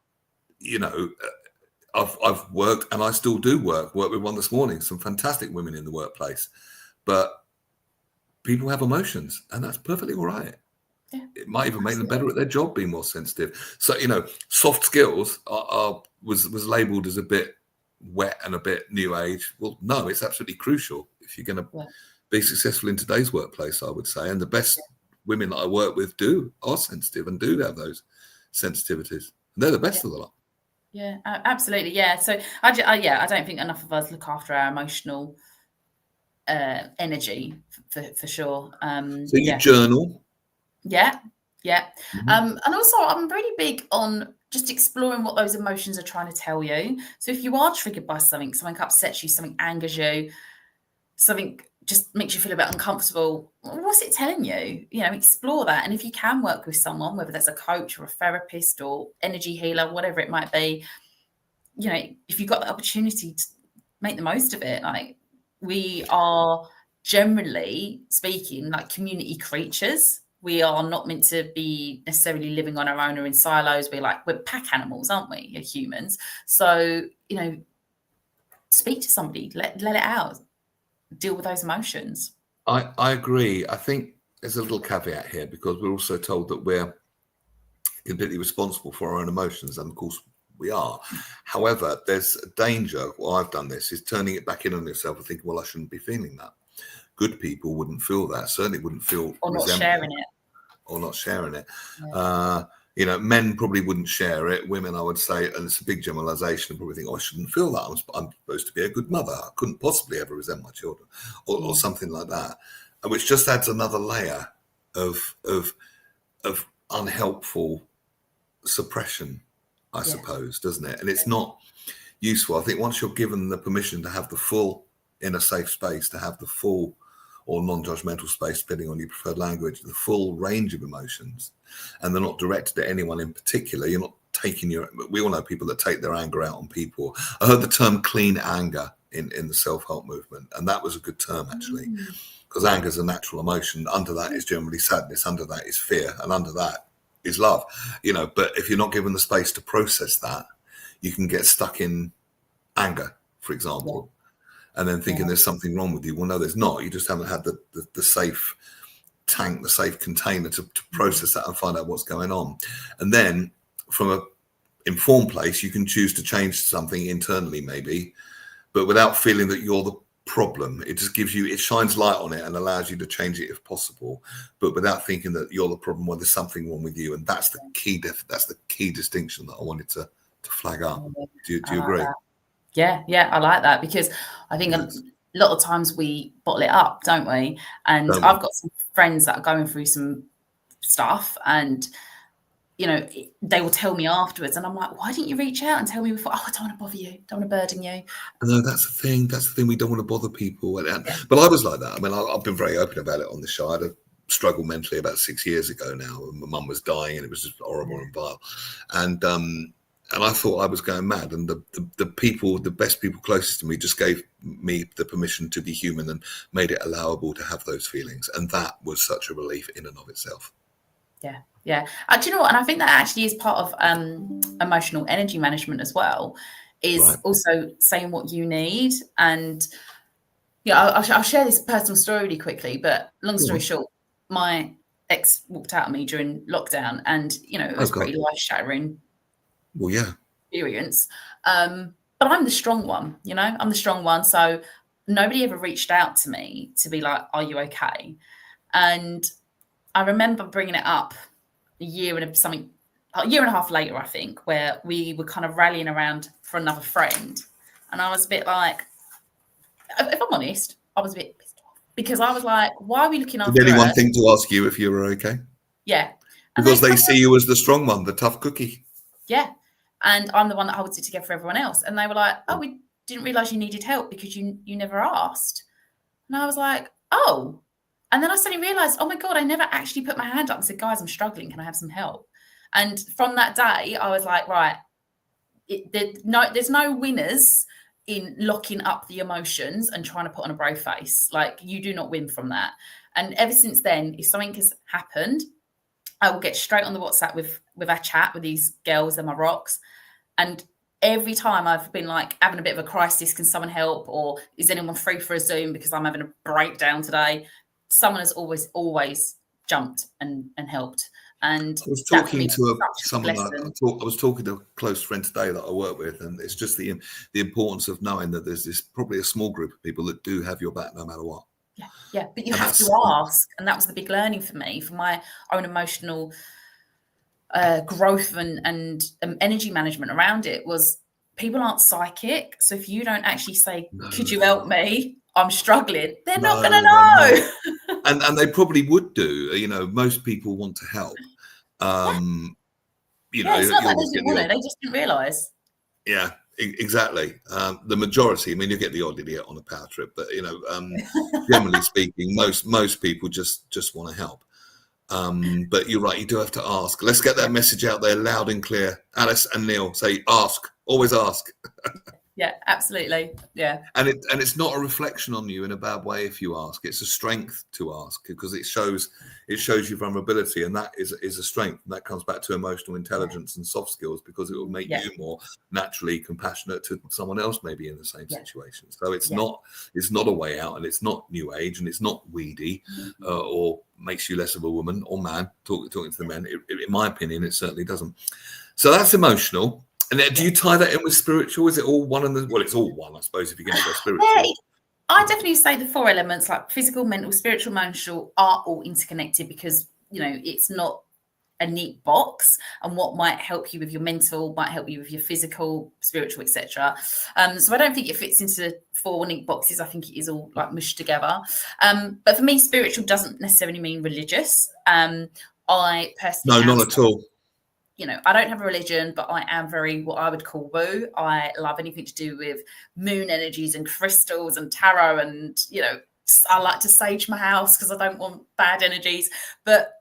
I've worked, and I still do work with one this morning, some fantastic women in the workplace, but people have emotions, and that's perfectly all right. It might even make them better at their job, being more sensitive. So, soft skills was labelled as a bit wet and a bit new age. Well, no, it's absolutely crucial if you're going to be successful in today's workplace, I would say. And the best women that I work with are sensitive and do have those sensitivities. And they're the best of the lot. Yeah, absolutely. Yeah. So I don't think enough of us look after our emotional energy for sure. So you journal. Yeah. And also I'm really big on just exploring what those emotions are trying to tell you. So if you are triggered by something upsets you, something angers you, something just makes you feel a bit uncomfortable, what's it telling you? Explore that. And if you can work with someone, whether that's a coach or a therapist or energy healer, whatever it might be, if you've got the opportunity to make the most of it. Like, we are, generally speaking, like community creatures. We are not meant to be necessarily living on our own or in silos. We're pack animals, aren't we? You're humans. So, speak to somebody, let it out, deal with those emotions. I agree. I think there's a little caveat here, because we're also told that we're completely responsible for our own emotions. And of course we are. However, there's a danger. Well, I've done this, is turning it back in on yourself and thinking, well, I shouldn't be feeling that. Good people wouldn't feel that. Certainly wouldn't feel or not sharing it. Or not sharing it. Men probably wouldn't share it. Women, I would say, and it's a big generalization, probably think, I shouldn't feel that. I'm supposed to be a good mother. I couldn't possibly ever resent my children, or something like that, which just adds another layer of unhelpful suppression, I suppose, doesn't it? And it's not useful. I think once you're given the permission to have the full, in a safe space, to have the full or non-judgmental space, depending on your preferred language, the full range of emotions, and they're not directed at anyone in particular. You're not taking we all know people that take their anger out on people. I heard the term clean anger in the self-help movement, and that was a good term, actually, because anger is a natural emotion. Under that is generally sadness, under that is fear, and under that is love. But if you're not given the space to process that, you can get stuck in anger, for example. And then thinking there's something wrong with you. Well, no, there's not. You just haven't had the safe tank, the safe container to process that and find out what's going on. And then from a informed place, you can choose to change something internally, maybe, but without feeling that you're the problem. It just it shines light on it and allows you to change it if possible, but without thinking that you're the problem or there's something wrong with you. And that's the key distinction that I wanted to flag up. Do you agree? Yeah, I like that, because I think a lot of times we bottle it up, don't we? And I've got some friends that are going through some stuff, and they will tell me afterwards, and I'm like, why didn't you reach out and tell me before? I don't want to bother you, don't want to burden you. No, that's the thing. We don't want to bother people. But I was like that. I mean, I've been very open about it on the show. I had a struggle mentally about 6 years ago now. My mum was dying, and it was just horrible and vile. And I thought I was going mad. And the people, the best people closest to me, just gave me the permission to be human and made it allowable to have those feelings. And that was such a relief in and of itself. Yeah. Yeah. Do you know what? And I think that actually is part of emotional energy management as well, is also saying what you need. And I'll share this personal story really quickly, but long story short, my ex walked out on me during lockdown, and it was pretty life-shattering. Well, yeah. Experience. But I'm the strong one, I'm the strong one. So nobody ever reached out to me to be like, are you okay? And I remember bringing it up a year and a half later, I think, where we were kind of rallying around for another friend. And I was a bit like, if I'm honest, I was a bit pissed off, because I was like, why are we looking after her? Did anyone think to ask you if you were okay? Yeah. Because they see you as the strong one, the tough cookie. Yeah. And I'm the one that holds it together for everyone else. And they were like, oh, we didn't realize you needed help because you never asked. And I was like, oh. And then I suddenly realized, oh my God, I never actually put my hand up and said, guys, I'm struggling. Can I have some help? And from that day, I was like, right, there's no winners in locking up the emotions and trying to put on a brave face. Like, you do not win from that. And ever since then, if something has happened, I will get straight on the WhatsApp with our chat with these girls and my rocks. And every time I've been like having a bit of a crisis, can someone help? Or is anyone free for a Zoom because I'm having a breakdown today? Someone has always jumped and helped. And I was talking to someone. I was talking to a close friend today that I work with, and it's just the importance of knowing that there's probably a small group of people that do have your back no matter what. Yeah, but you have to ask, and that was the big learning for me, for my own emotional growth and energy management around it, was people aren't psychic. So if you don't actually say, could you help me? I'm struggling. They're not going to know. And they probably would do. Most people want to help. It's not like they didn't want it. They just didn't realise. Yeah, exactly. The majority, I mean, you get the odd idiot on a power trip, but generally speaking, most people just want to help. But you're right, you do have to ask. Let's get that message out there loud and clear. Alice and Neil, say ask. Always ask. Yeah, absolutely. Yeah. And it's not a reflection on you in a bad way if you ask. It's a strength to ask, because it shows you vulnerability, and that is a strength. And that comes back to emotional intelligence and soft skills, because it will make you more naturally compassionate to someone else maybe in the same situation. So it's not a way out, and it's not new age, and it's not weedy or makes you less of a woman or man. Talking to the men, in my opinion, it certainly doesn't. So that's emotional. And then, do you tie that in with spiritual? Is it all one? It's all one, I suppose, if you're going to go spiritual. Yeah, I definitely say the 4 elements, like physical, mental, spiritual, emotional, are all interconnected, because, it's not a neat box, and what might help you with your mental might help you with your physical, spiritual, etc. So I don't think it fits into 4 neat boxes. I think it is all like mushed together. But for me, spiritual doesn't necessarily mean religious. I personally not at all. I don't have a religion, but I am very what I would call woo. I love anything to do with moon energies and crystals and tarot, and I like to sage my house because I don't want bad energies. But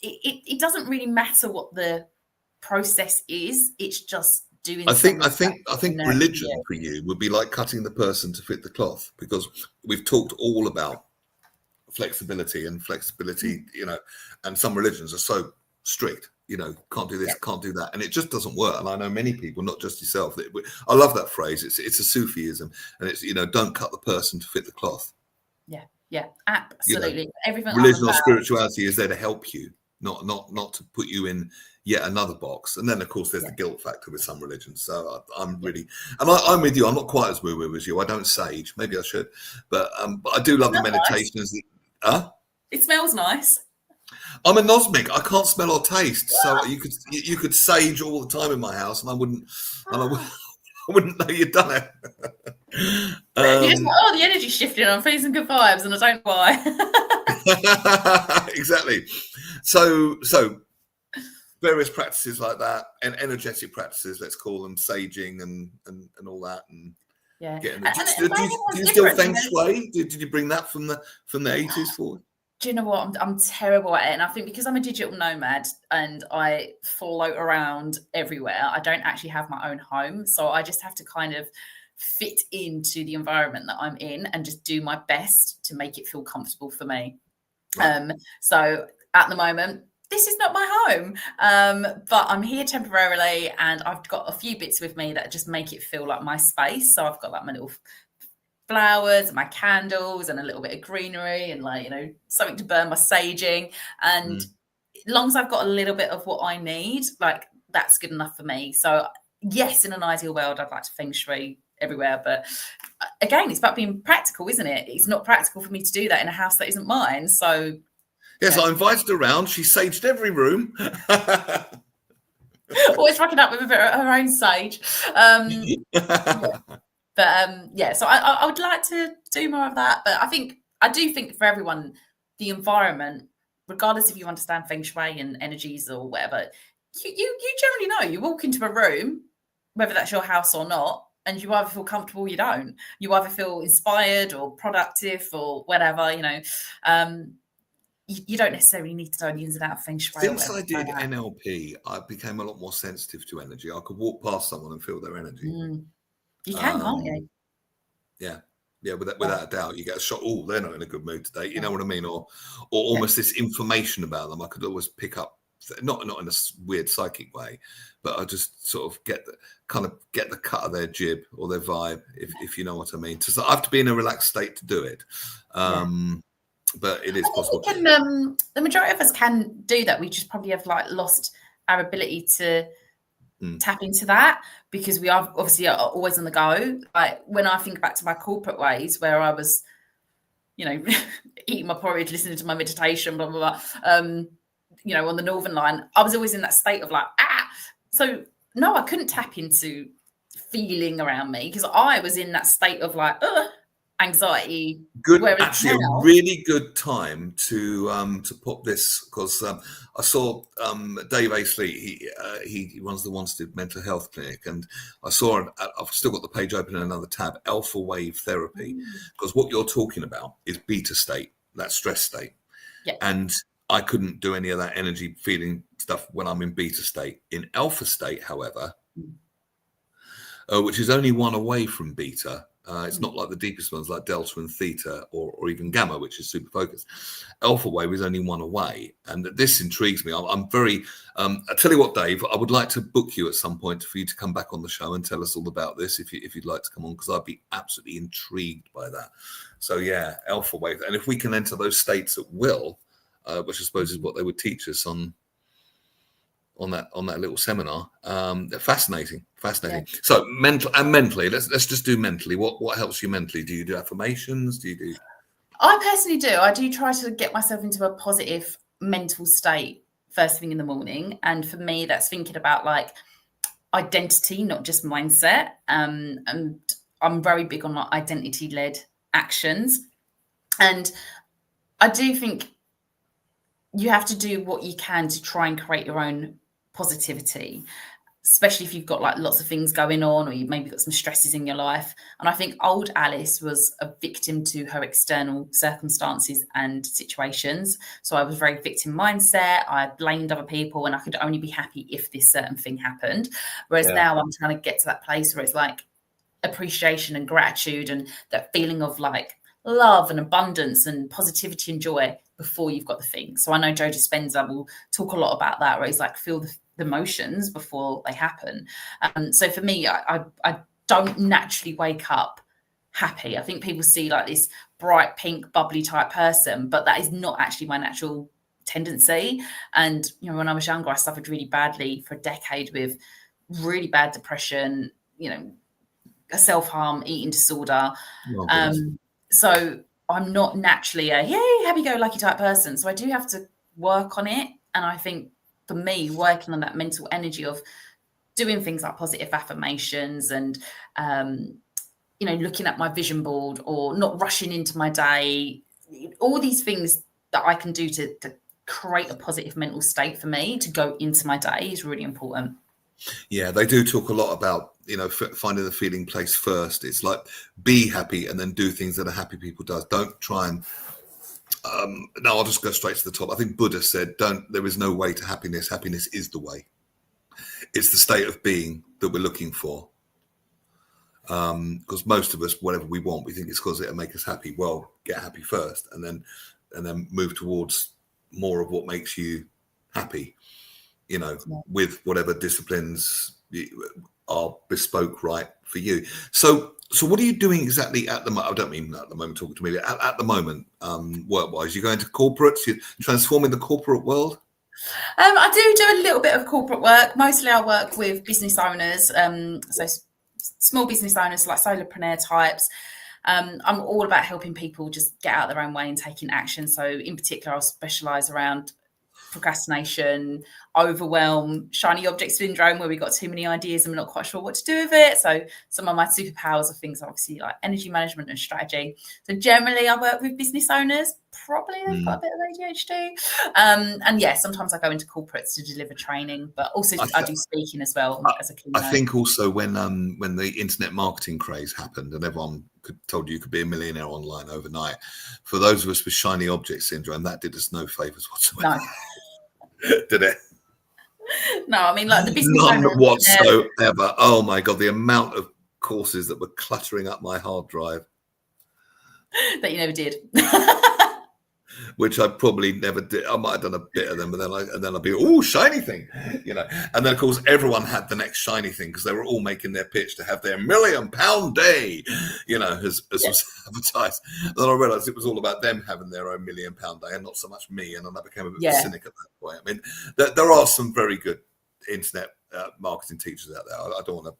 it doesn't really matter what the process is. It's just doing. I think religion for you would be like cutting the person to fit the cloth, because we've talked all about flexibility, and some religions are so strict. Can't do this, can't do that, and it just doesn't work. And I know many people, not just yourself. I love that phrase. It's a Sufism, and it's don't cut the person to fit the cloth. Yeah, absolutely. Everything. Religion or spirituality is there to help you, not to put you in yet another box. And then, of course, there's the guilt factor with some religions. So I'm really, and I'm with you. I'm not quite as woo-woo as you. I don't sage. Maybe I should, but I do love the meditations. Nice. It smells nice. I'm a nosmic. I can't smell or taste, so you could sage all the time in my house, and I wouldn't know you'd done it. You're just like, the energy's shifting. I'm feeling some good vibes, and I don't know why. Exactly. So various practices like that, and energetic practices, let's call them, saging and all that, and yeah. Do you still feng shui? Did you bring that from the 80s forward? Do you know what? I'm terrible at it. And I think because I'm a digital nomad and I float around everywhere, I don't actually have my own home. So I just have to kind of fit into the environment that I'm in and just do my best to make it feel comfortable for me. Right. So at the moment, this is not my home, but I'm here temporarily and I've got a few bits with me that just make it feel like my space. So I've got like my little flowers and my candles and a little bit of greenery and like, you know, something to burn my saging. And as long as I've got a little bit of what I need, like that's good enough for me. So yes, in an ideal world, I'd like to feng shui everywhere. But again, it's about being practical, isn't it? It's not practical for me to do that in a house that isn't mine. So yes, I invited her around. She saged every room. always rocking up with a bit of her own sage. Yeah. But yeah, so I would like to do more of that. But I do think for everyone, the environment, regardless if you understand feng shui and energies or whatever, you generally know. You walk into a room, whether that's your house or not, and you either feel comfortable or you don't. You either feel inspired or productive or whatever, you know. You don't necessarily need to know the ins and outs of feng shui. Since I did NLP, I became a lot more sensitive to energy. I could walk past someone and feel their energy. You can, can't you? Yeah, without a doubt, you get a shot. Oh, they're not in a good mood today. You know what I mean? Or almost this information about them. I could always pick up, not in a weird psychic way, but I just sort of get the cut of their jib or their vibe, if you know what I mean. So I have to be in a relaxed state to do it. But it is possible. The majority of us can do that. We just probably have like lost our ability to tap into that because we are obviously always on the go. Like when I think back to my corporate ways where I was, you know, eating my porridge, listening to my meditation, blah, blah, blah, you know, on the Northern Line, I was always in that state of like, So no, I couldn't tap into feeling around me because I was in that state of like, anxiety. Actually, a really good time to put this because I saw Dave Aisley. He runs the Wanstead Mental Health Clinic, and I saw. I've still got the page open in another tab. Alpha wave therapy, because what you're talking about is beta state, that stress state, and I couldn't do any of that energy feeling stuff when I'm in beta state. In alpha state, however, which is only one away from beta. It's not like the deepest ones like delta and theta or even gamma, which is super focused. Alpha wave is only one away. And this intrigues me. I'm very, I tell you what, Dave, I would like to book you at some point for you to come back on the show and tell us all about this if you'd like to come on, because I'd be absolutely intrigued by that. So yeah, alpha wave. And if we can enter those states at will, which I suppose is what they would teach us on that little seminar. Fascinating. Yeah. So mentally, let's just do mentally. What helps you mentally? Do you do affirmations? I personally do. I do try to get myself into a positive mental state first thing in the morning. And for me, that's thinking about like identity, not just mindset. And I'm very big on like identity-led actions. And I do think you have to do what you can to try and create your own positivity, especially if you've got like lots of things going on or you've maybe got some stresses in your life. And I think old Alice was a victim to her external circumstances and situations. So I was very victim mindset. I blamed other people and I could only be happy if this certain thing happened. Whereas now I'm trying to get to that place where it's like appreciation and gratitude and that feeling of like love and abundance and positivity and joy before you've got the thing. So I know Joe Dispenza will talk a lot about that, where he's like, feel the emotions before they happen. So for me, I don't naturally wake up happy. I think people see like this bright pink bubbly type person, but that is not actually my natural tendency. And you know, when I was younger, I suffered really badly for a decade with really bad depression, you know, a self-harm, eating disorder. So I'm not naturally a happy-go-lucky type person. So I do have to work on it. And I think for me, working on that mental energy of doing things like positive affirmations and, you know, looking at my vision board or not rushing into my day, all these things that I can do to create a positive mental state for me to go into my day is really important. Yeah, they do talk a lot about, you know, finding the feeling place first. It's like be happy and then do things that a happy people does. Don't try and No, I'll just go straight to the top. I think Buddha said, there is no way to happiness. Happiness is the way. It's the state of being that we're looking for. Because most of us, whatever we want, we think it's because it'll make us happy. Well, get happy first, and then move towards more of what makes you happy. With whatever disciplines are bespoke right for you. So what are you doing exactly at the moment? I don't mean at the moment talking to me. At the moment, work-wise, you're going to corporates. You're transforming the corporate world. I do a little bit of corporate work. Mostly I work with business owners, so small business owners, like solopreneur types. I'm all about helping people just get out of their own way and taking action. So in particular, I'll specialise around procrastination, overwhelm, shiny object syndrome, where we've got too many ideas and we're not quite sure what to do with it. So some of my superpowers are things obviously like energy management and strategy. So generally I work with business owners, probably they've got a bit of ADHD. And yeah, sometimes I go into corporates to deliver training, but also I do speaking as well as a keynote. I think also when the internet marketing craze happened and everyone told you could be a millionaire online overnight, for those of us with shiny object syndrome, that did us no favours whatsoever. No. Did it? No, I mean, like the business none owners, whatsoever. Oh my God, the amount of courses that were cluttering up my hard drive that you never did. Which I probably never did. I might have done a bit of them, but then I'd be, oh, shiny thing, And then of course everyone had the next shiny thing because they were all making their pitch to have their £1 million day, as was advertised. And then I realised it was all about them having their own £1 million day and not so much me. And then I became a bit of a cynic at that point. I mean, there are some very good internet marketing teachers out there. I don't want to,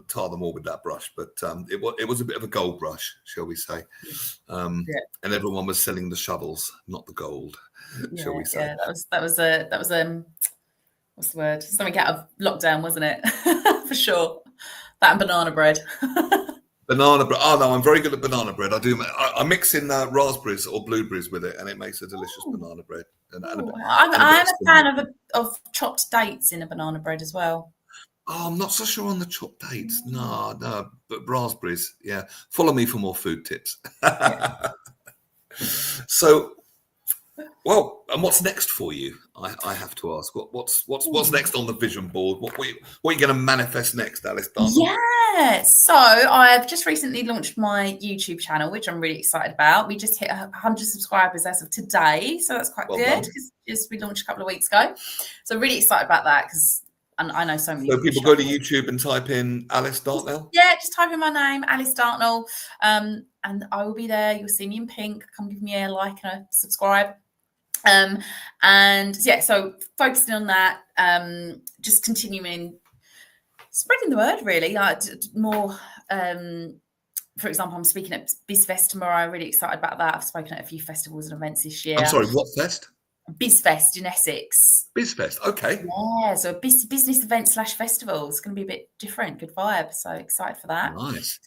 tar them all with that brush, but it was a bit of a gold brush, shall we say? And everyone was selling the shovels, not the gold, shall we say? Yeah, that was what's the word? Something out of lockdown, wasn't it? For sure. That and banana bread. Banana bread. Oh no, I'm very good at banana bread. I mix in raspberries or blueberries with it, and it makes a delicious banana bread. I'm a fan of chopped dates in a banana bread as well. Oh, I'm not so sure on the chopped dates. No, but raspberries, yeah. Follow me for more food tips. So, well, and what's next for you? I have to ask. What's next on the vision board? What are you going to manifest next, Alice Darnell? Yeah, so I've just recently launched my YouTube channel, which I'm really excited about. We just hit 100 subscribers as of today, so that's quite good because we launched a couple of weeks ago. So really excited about that because I know so many. So people go to YouTube and type in Alice Dartnell? Yeah, just type in my name, Alice Dartnell, and I will be there. You'll see me in pink. Come give me a like and a subscribe. And yeah, so focusing on that, just continuing spreading the word really, more. For example, I'm speaking at BizFest tomorrow. Really excited about that. I've spoken at a few festivals and events this year. I'm sorry, what fest? BizFest in Essex. BizFest, okay. Yeah, so business event / festival. It's going to be a bit different, good vibe. So excited for that. Nice.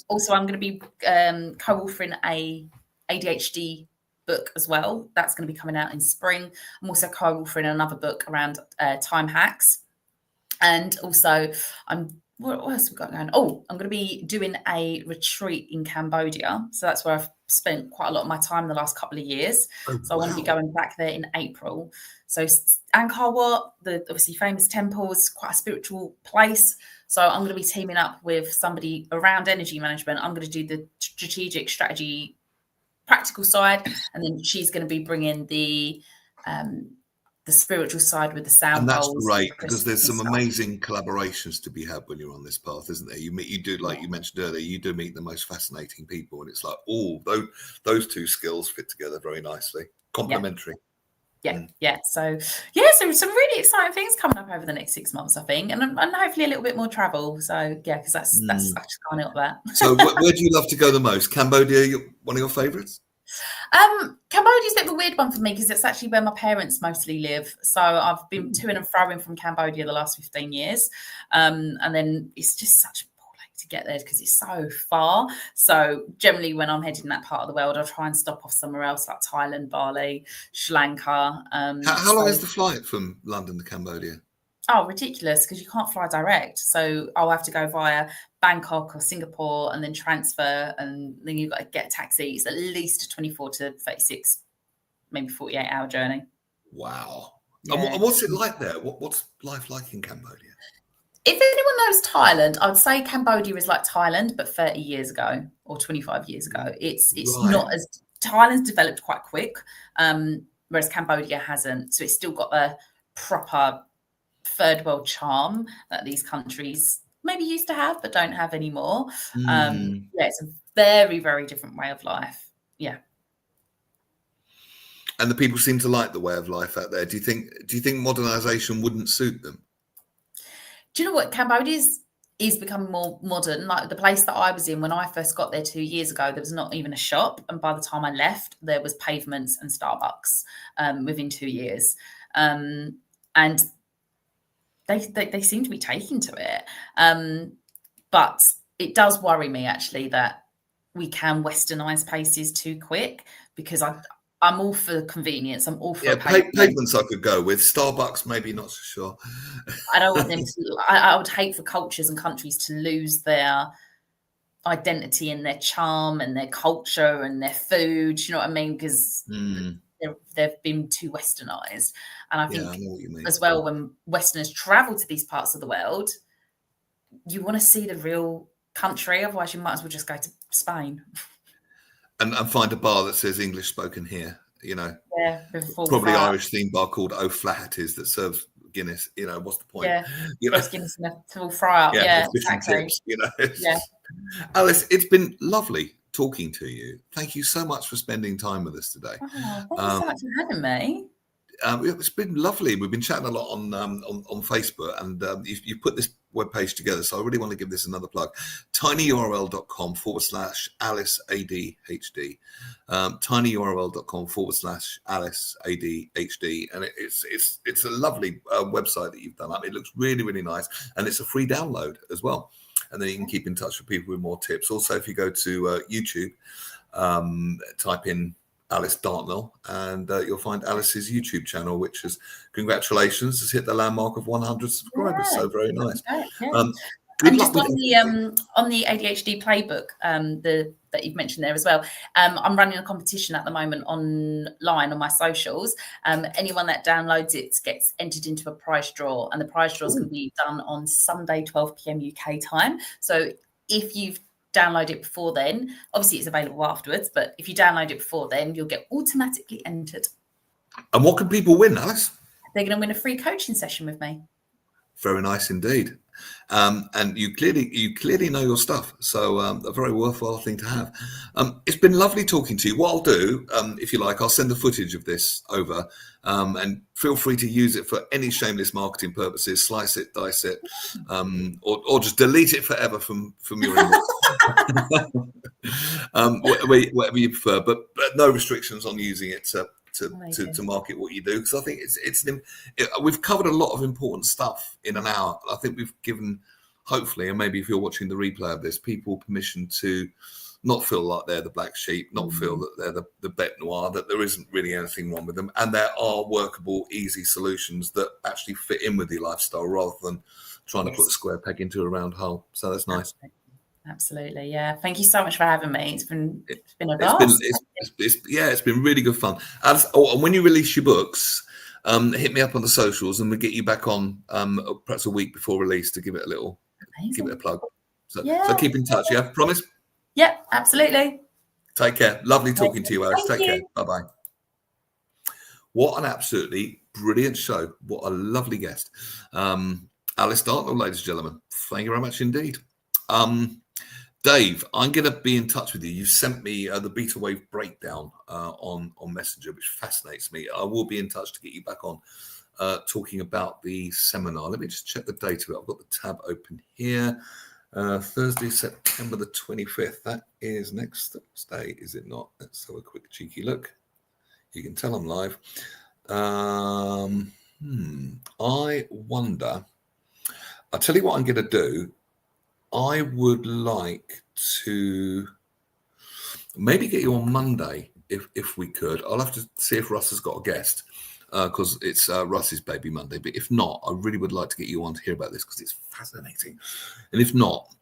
Also, I'm going to be co-authoring a ADHD book as well. That's going to be coming out in spring. I'm also co-authoring another book around time hacks. And also, what else have we got going? Oh, I'm going to be doing a retreat in Cambodia. So that's where I've spent quite a lot of my time the last couple of years. I want to be going back there in April. So Angkor Wat, the obviously famous temple, is quite a spiritual place. So I'm going to be teaming up with somebody around energy management. I'm going to do the strategic strategy, practical side, and then she's going to be bringing the spiritual side with the sound. And that's great because there's some amazing collaborations to be had when you're on this path, isn't there? You do, like you mentioned earlier, you do meet the most fascinating people, and it's like, those two skills fit together very nicely, complementary. Yeah. So some really exciting things coming up over the next 6 months, I think, and hopefully a little bit more travel. So yeah, because that's I just can't help that. So where do you love to go the most? Cambodia, one of your favourites? Cambodia's a bit of a weird one for me because it's actually where my parents mostly live. So I've been to and fro from Cambodia the last 15 years. And then it's just such a ball ache to get there because it's so far. So generally when I'm heading that part of the world, I'll try and stop off somewhere else like Thailand, Bali, Sri Lanka. How long is the flight from London to Cambodia? Oh, ridiculous, because you can't fly direct. So I'll have to go via Bangkok or Singapore and then transfer, and then you've got to get a taxi. It's at least a 24 to 36, maybe 48-hour journey. Wow. Yeah. And what's it like there? What's life like in Cambodia? If anyone knows Thailand, I would say Cambodia is like Thailand, but 30 years ago or 25 years ago. It's Right. not as Thailand's developed quite quick, whereas Cambodia hasn't. So it's still got the proper third world charm that these countries maybe used to have, but don't have anymore. Yeah, it's a very, very different way of life. Yeah. And the people seem to like the way of life out there. Do you think modernization wouldn't suit them? Do you know what? Cambodia is becoming more modern. Like the place that I was in when I first got there 2 years ago, there was not even a shop. And by the time I left, there was pavements and Starbucks within 2 years. And they seem to be taking to it. But it does worry me, actually, that we can westernize places too quick, because I'm all for convenience. I'm all for pavements I could go with. Starbucks, maybe not so sure. I don't want them to. I would hate for cultures and countries to lose their identity and their charm and their culture and their food. You know what I mean? Because they've been too westernized. And I think I know what you mean. as well, when Westerners travel to these parts of the world, you want to see the real country. Otherwise, you might as well just go to Spain. And find a bar that says English spoken here, you know. Yeah, probably Irish themed bar called O'Flaherty's that serves Guinness. You know, what's the point? Yeah, you know, Guinness in a full fry up. Yeah, exactly. Tips, you know. Yeah. Alice, it's been lovely talking to you. Thank you so much for spending time with us today. Oh, thank you so much for having me. It's been lovely. We've been chatting a lot on Facebook, and you've put this webpage together, so I really want to give this another plug. tinyurl.com/Alice ADHD. tinyurl.com/Alice ADHD, and it's a lovely website that you've done up. It looks really, really nice, and it's a free download as well. And then you can keep in touch with people with more tips. Also, if you go to YouTube, type in Alice Dartnell, and you'll find Alice's YouTube channel, which is, congratulations, has hit the landmark of 100 subscribers. Yeah, so very nice. Yeah. Good and luck just on the ADHD playbook, that you've mentioned there as well. I'm running a competition at the moment online on my socials. Anyone that downloads it gets entered into a prize draw, and the prize draw is going to be done on Sunday, 12 p.m. UK time. So if you've download it before then, obviously it's available afterwards, but if you download it before then, you'll get automatically entered. And what can people win, Alice? They're going to win a free coaching session with me. Very nice indeed. And you clearly know your stuff, so a very worthwhile thing to have. It's been lovely talking to you. What I'll do, if you like, I'll send the footage of this over, and feel free to use it for any shameless marketing purposes. Slice it, dice it, or just delete it forever from your inbox. Whatever you prefer, but no restrictions on using it to market what you do, because I think we've covered a lot of important stuff in an hour. I think we've given, hopefully, and maybe if you're watching the replay of this, people permission to not feel like they're the black sheep, not feel that they're the bête noire, that there isn't really anything wrong with them, and there are workable, easy solutions that actually fit in with your lifestyle, rather than trying to put a square peg into a round hole. So that's nice. Absolutely, yeah. Thank you so much for having me. It's been a blast. It's been really good fun. And when you release your books, hit me up on the socials, and we'll get you back on perhaps a week before release to give it a plug. So keep in touch. Yeah, promise. Yeah, absolutely. Take care. Lovely talking to you, Alice. Take care. Bye-bye. What an absolutely brilliant show. What a lovely guest. Alice Dartnell, ladies and gentlemen. Thank you very much indeed. Dave, I'm going to be in touch with you. You sent me the beta wave breakdown on Messenger, which fascinates me. I will be in touch to get you back on talking about the seminar. Let me just check the date of it. I've got the tab open here. Thursday, September the 25th. That is next Thursday, is it not? Let's have a quick cheeky look. You can tell I'm live. I wonder. I'll tell you what I'm going to do. I would like to maybe get you on Monday if we could. I'll have to see if Russ has got a guest. because it's Russ's Baby Monday. But if not, I really would like to get you on to hear about this because it's fascinating. And if not,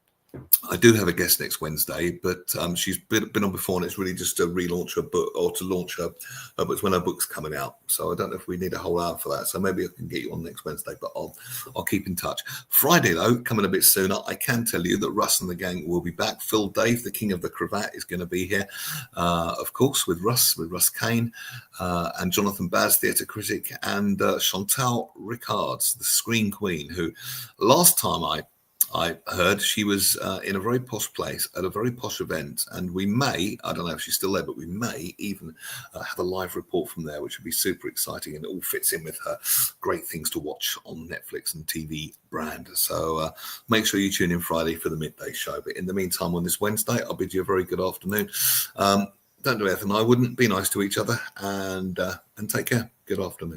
I do have a guest next Wednesday, but she's been on before, and it's really just to relaunch her book or to launch her books when her book's coming out. So I don't know if we need a whole hour for that. So maybe I can get you on next Wednesday, but I'll keep in touch. Friday, though, coming a bit sooner, I can tell you that Russ and the gang will be back. Phil Dave, the king of the cravat, is going to be here, of course, with Russ Kane, and Jonathan Baz, theatre critic, and Chantal Rickards, the screen queen, who last time I heard she was in a very posh place at a very posh event, and we may, I don't know if she's still there, but we may even have a live report from there, which would be super exciting, and it all fits in with her great things to watch on Netflix and TV brand. So make sure you tune in Friday for the Midday Show. But in the meantime, on this Wednesday, I'll bid you a very good afternoon. Don't do anything I wouldn't. Be nice to each other, and take care. Good afternoon.